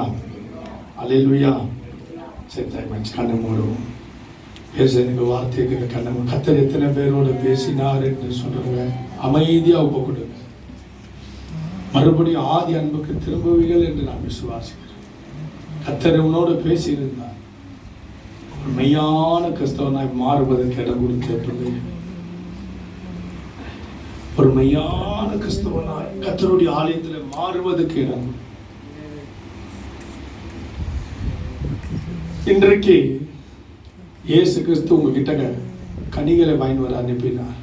அல்லேலூயா. சரி, கண்ணை மூடுவோம். பேச எனக்கு வார்த்தைக்கு இந்த கண்ணை. கர்த்தர் எத்தனை பேரோட பேசினார் என்று சொல்றாங்க. அமைதியாக ஒப்பு கொடுங்க. மறுபடியும் ஆதி அன்புக்கு திரும்புவீர்கள் என்று நான் விசுவாசிக்கிறேன். கர்த்தர் உன்னோடு பேசியிருந்தார். ஒரு மெய்யான கிறிஸ்தவனாய் மாறுவதற்கு இடம் கொடுத்த பிள்ளை, ஒரு மெய்யான கிறிஸ்தவனாய் கர்த்தருடைய ஆலயத்தில் மாறுவதற்கு இடம். இன்றைக்கு இயேசு கிறிஸ்து உங்ககிட்ட கனிகளை வாங்கி வர அனுப்பினார்.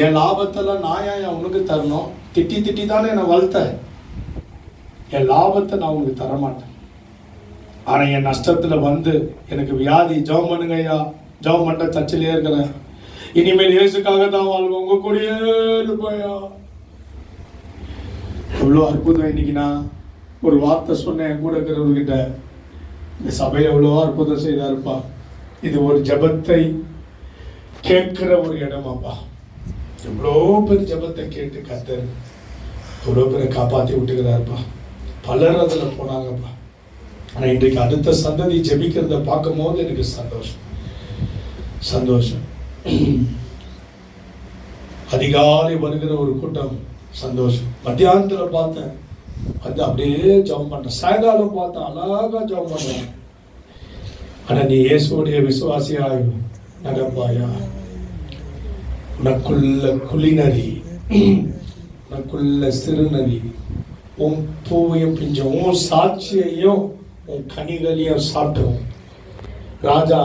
என் லாபத்தெல்லாம் நான் உனக்கு தரணும்? திட்டி திட்டி தானே என்னை வளர்த்த. என் லாபத்தை நான் உங்களுக்கு தரமாட்டேன். ஆனா என் நஷ்டத்துல வந்து எனக்கு வியாதி, ஜெபம் பண்ணுங்க ஐயா, ஜெபம் பண்ண சர்ச்சிலே இருக்கிறேன், இனிமேல் இயேசுக்காக தான் வாழ்வேன், உங்க கூடயே இருப்பையா. எவ்வளோ அற்புதம். இன்னைக்கு நான் ஒரு வார்த்தை சொன்னேன் என் கூட இருக்கிறவர்கிட்ட, இந்த சபையில் எவ்வளோ அற்புதம் செய்தாருப்பா. இது ஒரு ஜெபத்தை கேட்கிற ஒரு இடமாப்பா. எவ்வளோ பேர் ஜெபத்தை கேட்டு கர்த்தர் எவ்வளோ பேரை காப்பாற்றி விட்டுக்கிறாருப்பா. பலர் அதில் போனாங்கப்பா. ஆனால் இன்றைக்கு அடுத்த சந்ததி ஜெபிக்கிறத பார்க்கும் போது எனக்கு சந்தோஷம். அதிகாலை வருகிற ஒரு கூட்டம், சந்தோஷம். மத்தியானத்தில் பார்த்தேன் வந்து அப்படியே ஜெபம் பண்ணேன். சாயங்காலம் பார்த்தேன் அழகா ஜெபம் பண்ணேன். ஆனால் நீ இயேசுடைய விசுவாசியாய் நடப்பாயா? உனக்குள்ள குளிநதி, உனக்குள்ள சிறுநதி, உன் பூவையும் பிஞ்சும், உன் சாட்சியையும் உன் கனிகளையும் சாப்பிட்டோம். ராஜா,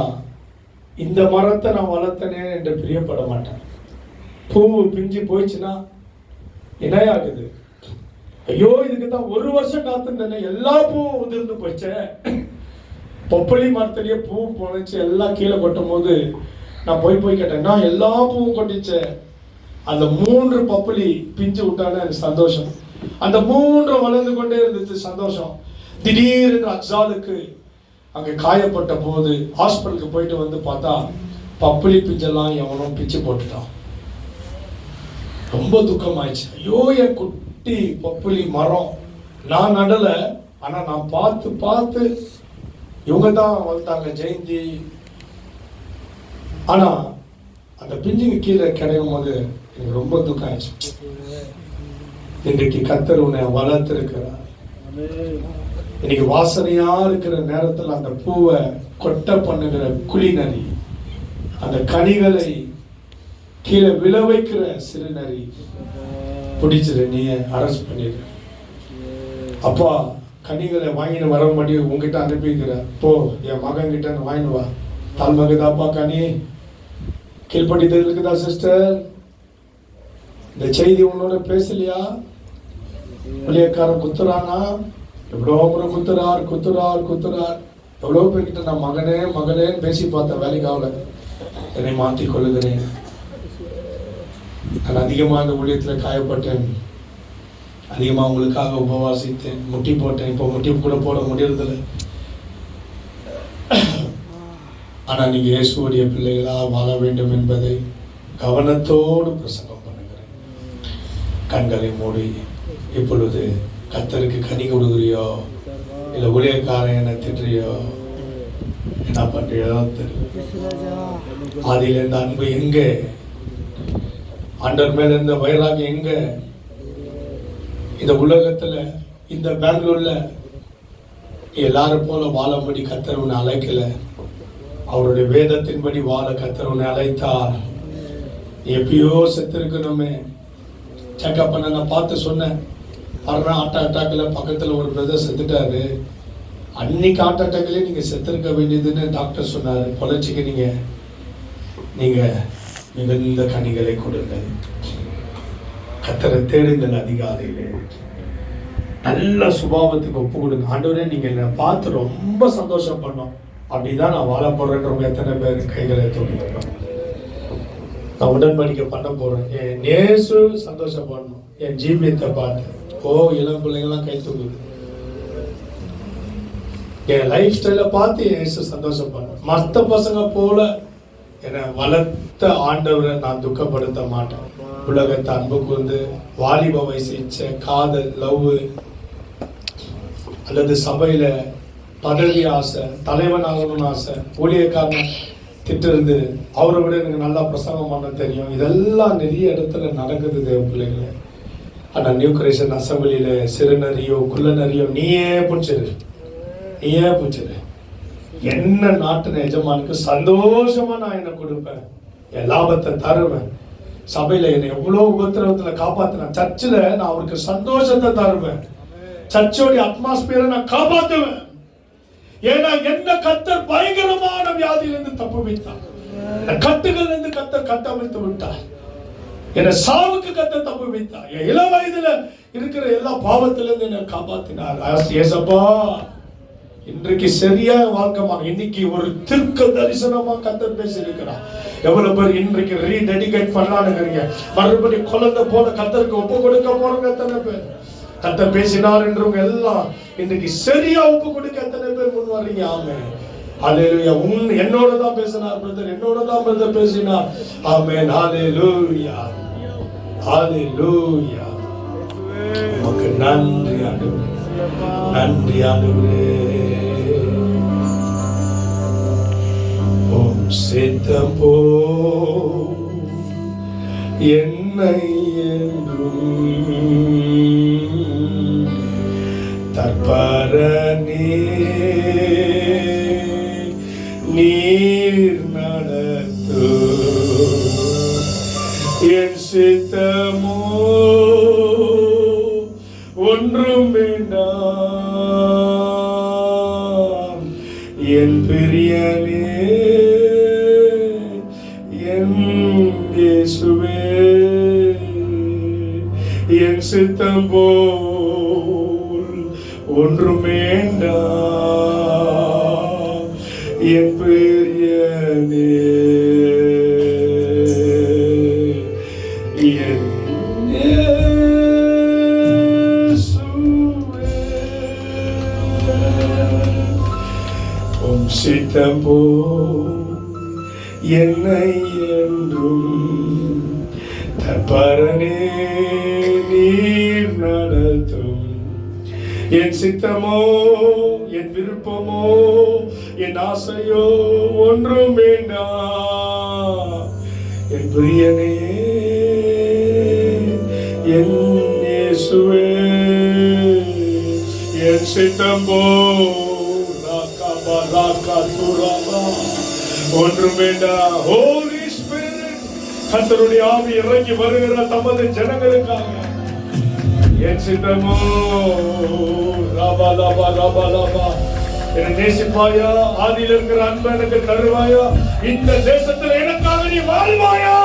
இந்த மரத்தை நான் வளர்த்தனே என்று பிரியப்பட மாட்டேன். பூவு பிஞ்சு போயிடுச்சுன்னா என்ன ஆகுது? ஐயோ, இதுக்கு தான் ஒரு வருஷம் காத்திருந்தேனே, எல்லா பூவும் உதிர்ந்து போச்சே. பொப்பளி மரத்திலேயே பூ போனச்சு, எல்லாம் கீழே கொட்டும் போது நான் போய் கேட்டேன், நான் எல்லா பூவும் கொட்டிச்சேன். அந்த 3 பப்பளி பிஞ்சு விட்டானே எனக்கு சந்தோஷம். அந்த 3 வளர்ந்து கொண்டே இருந்துச்சு சந்தோஷம். திடீர்னு அக்ஸாலுக்கு அங்கே காயப்பட்ட போது ஹாஸ்பிட்டலுக்கு போயிட்டு வந்து பார்த்தா பப்பளி பிஞ்செல்லாம் எவனோ பிச்சு போட்டுட்டான். ரொம்ப துக்கமாயிடுச்சு. ஐயோ, என் குட்டி பப்பளி மரம் நான் நடல, ஆனா நான் பார்த்து இவங்க தான் வளர்த்தாங்க, ஜெயந்தி. ஆனா அந்த பிஞ்சுக்கு கீழே கிடைக்கும் போது எனக்கு ரொம்ப துக்கம் ஆயிடுச்சு. இன்றைக்கு கர்த்தர் உன்னை வளர்த்திருக்கிறார். இன்னைக்கு வாசனையா இருக்கிற நேரத்தில் அந்த பூவை கொட்டை பண்ணுகிற குளிநரி, அந்த கனிகளை கீழே விழ வைக்கிற சிறுநரி பிடிச்சிரு, நீ அரெஸ்ட் பண்ணிடு. அப்பா, கனிகளை வாங்கிட்டு வர முடியும் உங்ககிட்ட அனுப்பிக்கிற, போ என் மகன் கிட்ட வாங்கிட்டு வா. தால் மகதாப்பா கனி கீழ்படிதல் இருக்குதா சிஸ்டர்? இந்த செய்தி உன்னோட பேசலையா? ஊழியக்காரன் குத்துறானா? எவ்வளோ பேர் குத்துறார். எவ்வளோ பேர்கிட்ட நான் மகனே பேசி பார்த்தேன், வேலைக்காகல. என்னை மாற்றி கொள்ளுகிறேன். நான் அதிகமாக இந்த ஊழியத்தில் காயப்பட்டேன், அதிகமாக உங்களுக்காக உபவாசித்தேன், முட்டி போட்டேன். இப்போ முட்டி கூட போட முடியறதில்லை. ஆனால் நீங்கள் இயேசுடைய பிள்ளைகளாக வாழ வேண்டும் என்பதை கவனத்தோடு பிரசங்கம் பண்ணுகிறேன். கண்களை மூடி இப்பொழுது கர்த்தருக்கு கனி கொடுக்குறியோ, இல்லை ஊழியக்காரன் என்ன திட்டுறியோ, என்ன பண்றியோ தெரியும். ஆதியில இருந்த அன்பு எங்க? ஆண்டவர் மேல இருந்த வைராகியம் எங்க? இந்த உலகத்துல, இந்த பெங்களூர்ல எல்லாரும் போல வாழும்படி கர்த்தர் உன்னை அழைக்கல. அவருடைய வேதத்தின்படி வாழ கர்த்தர் உன்னை அழைத்தார். எப்பயோ செத்துருக்கணுமே. செக்அப் பண்ண நான் பார்த்து சொன்னேன், அட்டாக்கில் பக்கத்தில் ஒரு பிரதர் செத்துட்டாரு. அன்னைக்கு ஹார்ட் அட்டாக்லேயே நீங்கள் செத்துருக்க வேண்டியதுன்னு டாக்டர் சொன்னார். பொழைச்சிக்க நீங்கள் மிகுந்த கனிகளை கொடுங்கள். கர்த்தரை தேடுங்கள். அதிகாலையிலே நல்ல சுபாவத்துக்கு ஒப்பு கொடுங்க. ஆண்டவரே, நீங்கள் என்னை பார்த்து ரொம்ப சந்தோஷம் பண்ணோம், அப்படிதான் நான் வாழ போறேன்றவங்க எத்தனை பேர் கைகளை தூக்கிட்டோம்? நான் உடன்படிக்கை பண்ண போறேன், என் நேசு சந்தோஷப்படணும், என் ஜீவியத்தை பார்த்து. இளம் பிள்ளைங்கெல்லாம் கை தூக்குது. என் லைஃப் ஸ்டைலை பார்த்து என் இயேசு சந்தோஷப்படணும். மற்ற பசங்க போல என்னை வளர்த்த ஆண்டவரை நான் துக்கப்படுத்த மாட்டேன். உலகத்தை அன்பு கூர்ந்து வாலிப வயசு இச்சை, காதல், லவ், அல்லது சபையில பதவி ஆசை, தலைவன் ஆகணும்னு ஆசை, ஊழியக்காரன் திட்டுறது, அவரை விட எனக்கு நல்லா பிரசங்கம் பண்ண தெரியும். இதெல்லாம் நிறைய இடத்துல நடக்குது தேவ பிள்ளைகளே. ஆனால் நியூ கிரியேஷன் அசம்பிளியில சிறு நரியோ குள்ள நரியோ நீயே பிடிச்சிரு, நீயே பிடிச்சிரு. என்ன நாட்டின எஜமானுக்கு சந்தோஷமா நான் என்ன கொடுப்பேன், என் லாபத்தை தருவேன். சபையில என்னை எவ்வளவு உபத்திரவத்துல காப்பாத்தின, சர்ச்சில் நான் அவருக்கு சந்தோஷத்தை தருவேன். சர்ச்சோடைய அட்மாஸ்பியரை நான் காப்பாத்துவேன். ஏன்னா என்ன கர்த்தர் பயங்கரமான வியாதியிலிருந்து தப்பு வைத்தார், கட்டுகள் இருந்து கர்த்தர் கட்டமைத்து விட்டார். என்னை சாவுக்கு கர்த்தர் தப்பு வைத்தார். என் இள வயதுல இருக்கிற எல்லா பாவத்திலிருந்து என்னை காப்பாத்தினார். ஏசப்பா, இன்றைக்கு சரியா வாழ்க்கை, இன்னைக்கு ஒரு தீர்க்க தரிசனமா கர்த்தர் பேசி இருக்கிறார். எவ்வளவு பேர் இன்றைக்கு ரீடெடிகேட் பண்ணலான்னு மறுபடியும் குழந்தை போல கர்த்தருக்கு ஒப்பு கொடுக்க போறவங்க எத்தனை பேர்? கர்த்தர் பேசினார் என்றவங்க எல்லாம் இன்னைக்கு சரியா ஒப்பு கொடுக்க எத்தனை பேர் முன் வர்றீங்க? ஆமென், ஹல்லேலூயா. என்னோட தான் பேசினார் பிரதர், என்னோட தான் பிரதர் பேசினார். ஆமென், ஹல்லேலூயா, ஹல்லேலூயா. உமக்கு நன்றி ஆண்டவரே, நன்றி ஆண்டவரே. உம் சித்தம் போ என்னை என்றும் தற்பரனே நீர் நடத்து, என் சித்தமோ ஒன்றும் வேண்டாம், என் பிரியனே என் இயேசுவே, என் சித்தம் போல் ஒன்றும் வேண்டாம், என் பிரியனே என் இயேசுவே, உம் சித்தம் போல் என்னை என்றும் தற்பரனே நீர் நடத்தும், என் சித்தமோ என் விருப்பமோ என் ஆசையோ ஒன்றும் வேண்டாம், என் பிரியனே என் இயேசுவே, என் சித்தமோ ஒன்றும் வேண்டாம். ஹோலி ஸ்பிரிட், கர்த்தருடைய ஆவி இறங்கி வருகிற தமது ஜனங்களுக்காக என் சித்தமோ ராபா லாபா ராபா லாபா, என்னை நேசிப்பாயா, ஆதியில் இருக்கிற அன்பு எனக்கு தருவாயா, இந்த தேசத்தில் எனக்காக நீ வாழ்வாயா.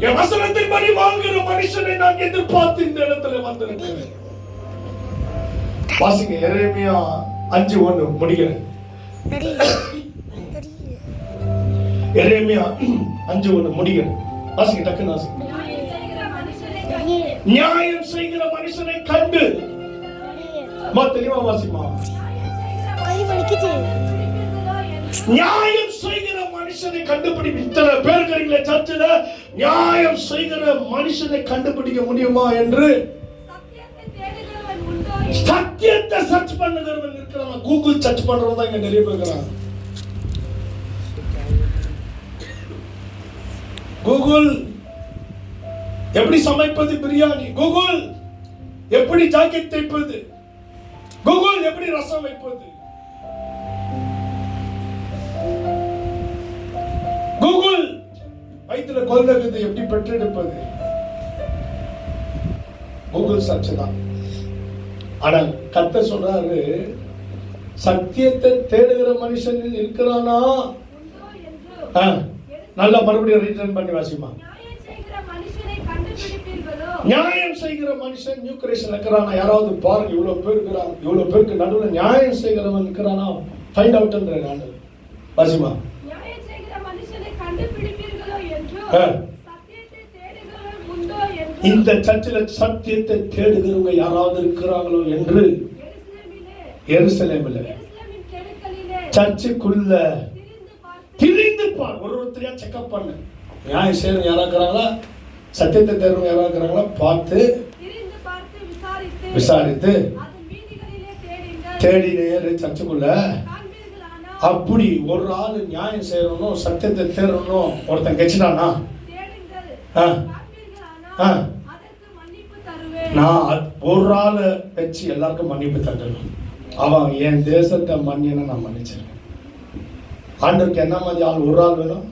என் வசனத்தின் படி வாழ்கிற மனுஷனை நான் எதிர்பார்த்து இந்த இடத்துல வந்திருக்கிறேன். வாசிங்க எரேமியா 5:1 முடிக்கிறேன். எரேமியா 5:1 முடிக்கிறேன். வாசிங்க, டக்குன்னு வாசிங்க. நியாயம் செய்கிற மனுஷனை கண்டு, தெளிவா வாசிமா. நியாயம் செய்கிற மனுஷனை கண்டுபிடி. இத்தனை பேர் இருக்கிறீங்களே சர்ச்சில், நியாயம் செய்கிற மனுஷனை கண்டுபிடிக்க முடியுமா என்று சத்தியத்தை சர்ச் பண்ணுகிறவன் இருக்கிறாங்க. கூகுள் சர்ச் பண்றவங்க தான் இங்க நிறைய பேர் இருக்கிறாங்க. கூகுள் எப்படி சமைப்பது பிரியாணி, கூகுள் எப்படி ஜாக்கெட் தைப்பது, கூகுள் எப்படி ரசம் வைப்பது, கூகுள் வயிற்றுல குழந்தை எப்படி பெற்றெடுப்பது, கூகுள் சர்ச் தான். ஆனால் கர்த்தர் சொல்றாரு, சத்தியத்தை தேடுகிற மனுஷன் இருக்கிறானா? நல்லா மறுபடியும் ரிட்டர்ன் பண்ணி வாசிமா. நியாயம் செய்கிற மனுஷன் நியூ கிரியேஷன் இருக்கிறானா? யாராவது பாருங்க, இவ்வளவு பேர் இருக்கிறாங்க, இவ்வளவு பேருக்கு நடுவில் நியாயம் செய்கிறவன் இருக்கிறானா? ஃபைண்ட் அவுட்ன்ற வாசிமா. இந்த சர்ச்சில் சத்தியத்தை தேடுகிறவங்க யாராவது இருக்கிறாங்களோ என்று எருசலேமில் சர்ச்சுக்குள்ள திரிந்து பார், ஒருத்தரையா செக்அப் பண்ணு. நியாயம் செய்யறவங்க யாரா இருக்கிறாங்களா, சத்தியத்தை தேடுறவங்க யாரா இருக்கிறாங்களா பார்த்து விசாரித்து தேடி நேரு சர்ச்சுக்குள்ள காண்பீர்களானால் அப்படி ஒரு ஆள் நியாயம் செய்யறணும், சத்தியத்தை தேடணும், ஒருத்தன் கெச்சிட்டானா தேடுங்கள். ஆ. காண்பீர்களானால் ஆ. அதற்கு மன்னிப்பு தருவேன். நான் ஒரு ஆளை வச்சு எல்லாருக்கும் மன்னிப்பு தந்துடணும். அவன் என் தேசத்தை மன்னினா நான் மன்னிச்சிருக்கேன். ஆண்டவருக்கு என்ன மாதிரி ஆள்? ஒரு ஆள் வேணும்,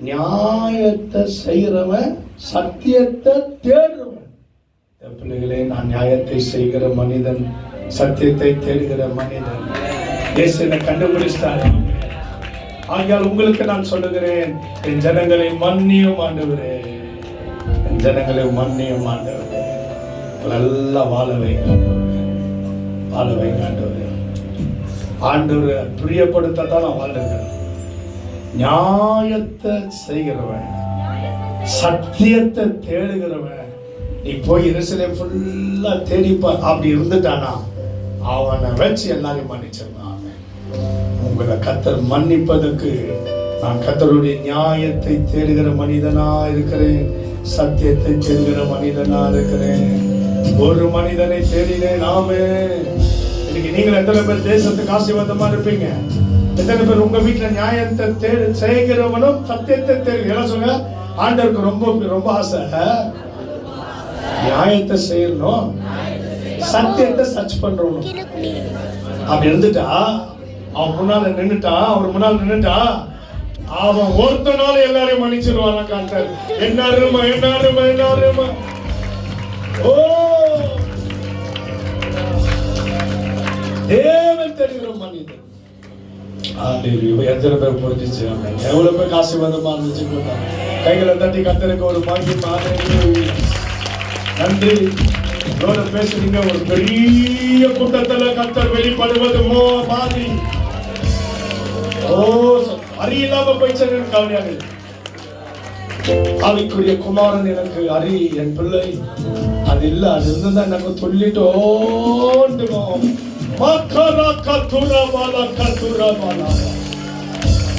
நியாயத்தை செய்கிறவன், சத்தியத்தை தேடுறவன். என் பிள்ளைகளே, நான் நியாயத்தை செய்கிற மனிதன், சத்தியத்தை தேடுகிற மனிதன். இயேசு என்னை கண்டுபிடிச்சிட்டாரு. ஆகையால் உங்களுக்கு நான் சொல்லுகிறேன், என் ஜனங்களை மன்னியும் ஆண்டவரே, என் ஜனங்களை மன்னியும் ஆண்டவரே. நல்லா வாழ வைங்க ஆண்டவரே, வாழ வைங்க ஆண்டவரே. ஆண்டவரை பிரியப்படுத்தத்தான் நான் வாழ்ந்துருக்கிறேன். நியாயத்தை செய்கிறவன், சத்தியத்தை தேடுகிறவன். நீ போய் எருசலேம் ஃபுல்லா தேடிப்பா, அப்படி இருந்துட்டானா அவனை வச்சு எல்லாரையும் மன்னிச்சிடலாம். உங்களை கர்த்தர் மன்னிப்பதற்கு நான் கர்த்தருடைய நியாயத்தை தேடுகிற மனிதனா இருக்கிறேன், சத்தியத்தை தேடுகிற மனிதனா இருக்கிறேன். ஒரு மனிதனை தேடினேன் நாமே. இன்னைக்கு நீங்கள் எத்தனை பேர் தேசத்துக்கு ஆசீர்வாதமா இருப்பீங்க? எத்தனை பேர் உங்க வீட்டுல நியாயத்தை தேடு செய்கிறவனும் சத்தியத்தை தேடு? எல்லாம் சொல்லுங்க. ஆண்டவருக்கு ரொம்ப ரொம்ப ஆசை நியாயத்தை செய்யணும், சத்தியத்தை சர்ச் பண்றோம். அப்படி இருந்துட்டா அவன் முன்னால நின்னுட்டா, அவர் முன்னால் நின்னுட்டா, அவன் ஒருத்தனால எல்லாரையும் மன்னிச்சிருவானா? காண்டர் என்ன அருமை, என்ன அருமை, என்ன அருமை. ஓ, தேவன் தெரிகிற மனிதன். எத்தனை பேர் புரிஞ்சிச்சு? எவ்வளவு பேர் ஆசீர்வாதமா இருந்துச்சு? கைகளை தட்டி கர்த்தருக்கு ஒரு மகிமை. நன்றி. இதோட பேசுறீங்க. ஒரு பெரிய கூட்டத்துல கர்த்தர் வெளிப்படுவது மாதிரி. ஓ, அறி இல்லாம போயிச்சு கவலையாக. ஆவிக்குரிய குமாரன் எனக்கு அறி, என் பிள்ளை அது இல்ல. அது இருந்தா எனக்கு சொல்லிட்டோம்.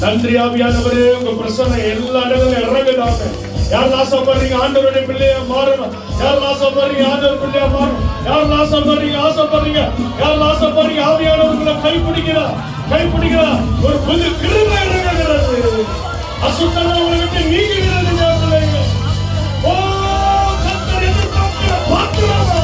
நன்றி ஆவியானவரே, உங்க பிரசனை எல்லா இடங்களும் இறங்குதாங்க. யார் ஆசைப்படுறீங்க ஆண்டவருடைய பிள்ளையா மாறணும்? யார் ஆசைப்படுறீங்க ஆண்டவர் பிள்ளையா மாறணும்? யார் ஆசைப்படுறீங்க ஆவியானவர்களை கைப்பிடிக்கிறா ஒரு புது கிருபை இறங்குகிறது. அசுத்தமான உலகத்தை நீங்குகிறது. ஓ, கர்த்தர் எதிர்பார்க்கிற பாத்திரமா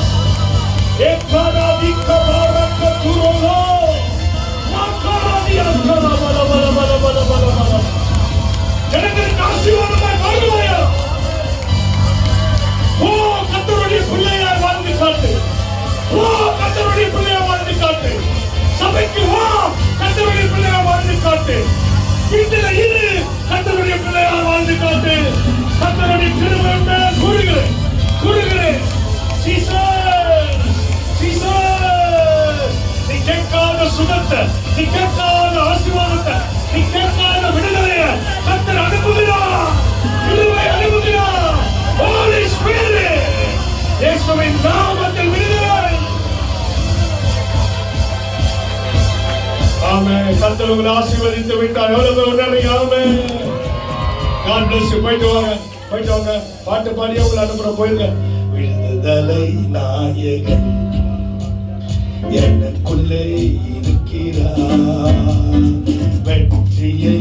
சபைக்கு வா, கர்த்தருடைய பிள்ளையா வாழ்ந்து காட்டு. வீட்டில இரு, கர்த்தருடைய பிள்ளையா வாழ்ந்து காட்டு. கர்த்தருடைய கிருபை கூறுகிறேன். நீ கேட்காத சுகத்தை, நீ கேட்காத ஆசீர்வாதத்தை, நீ கேட்காத விடுதலையை கர்த்தர் அனுப்புகிறார். கிருபை அனுப்புகிறார். Holy Spirit, இயேசுவின் நாமத்தில் விடுதலை. ஆமென். கர்த்தர் உங்களை ஆசீர்வதித்து விட்டார். எவ்வளவு உணர்றீங்க? ஆமென். God bless you. போயிட்டு வாங்க. பாட்டு பாடி உங்களை அனுப்புற போயிருங்க. விடுதலை நாயகன் எனக்குள்ளே இருக்கிறார், வெற்றியை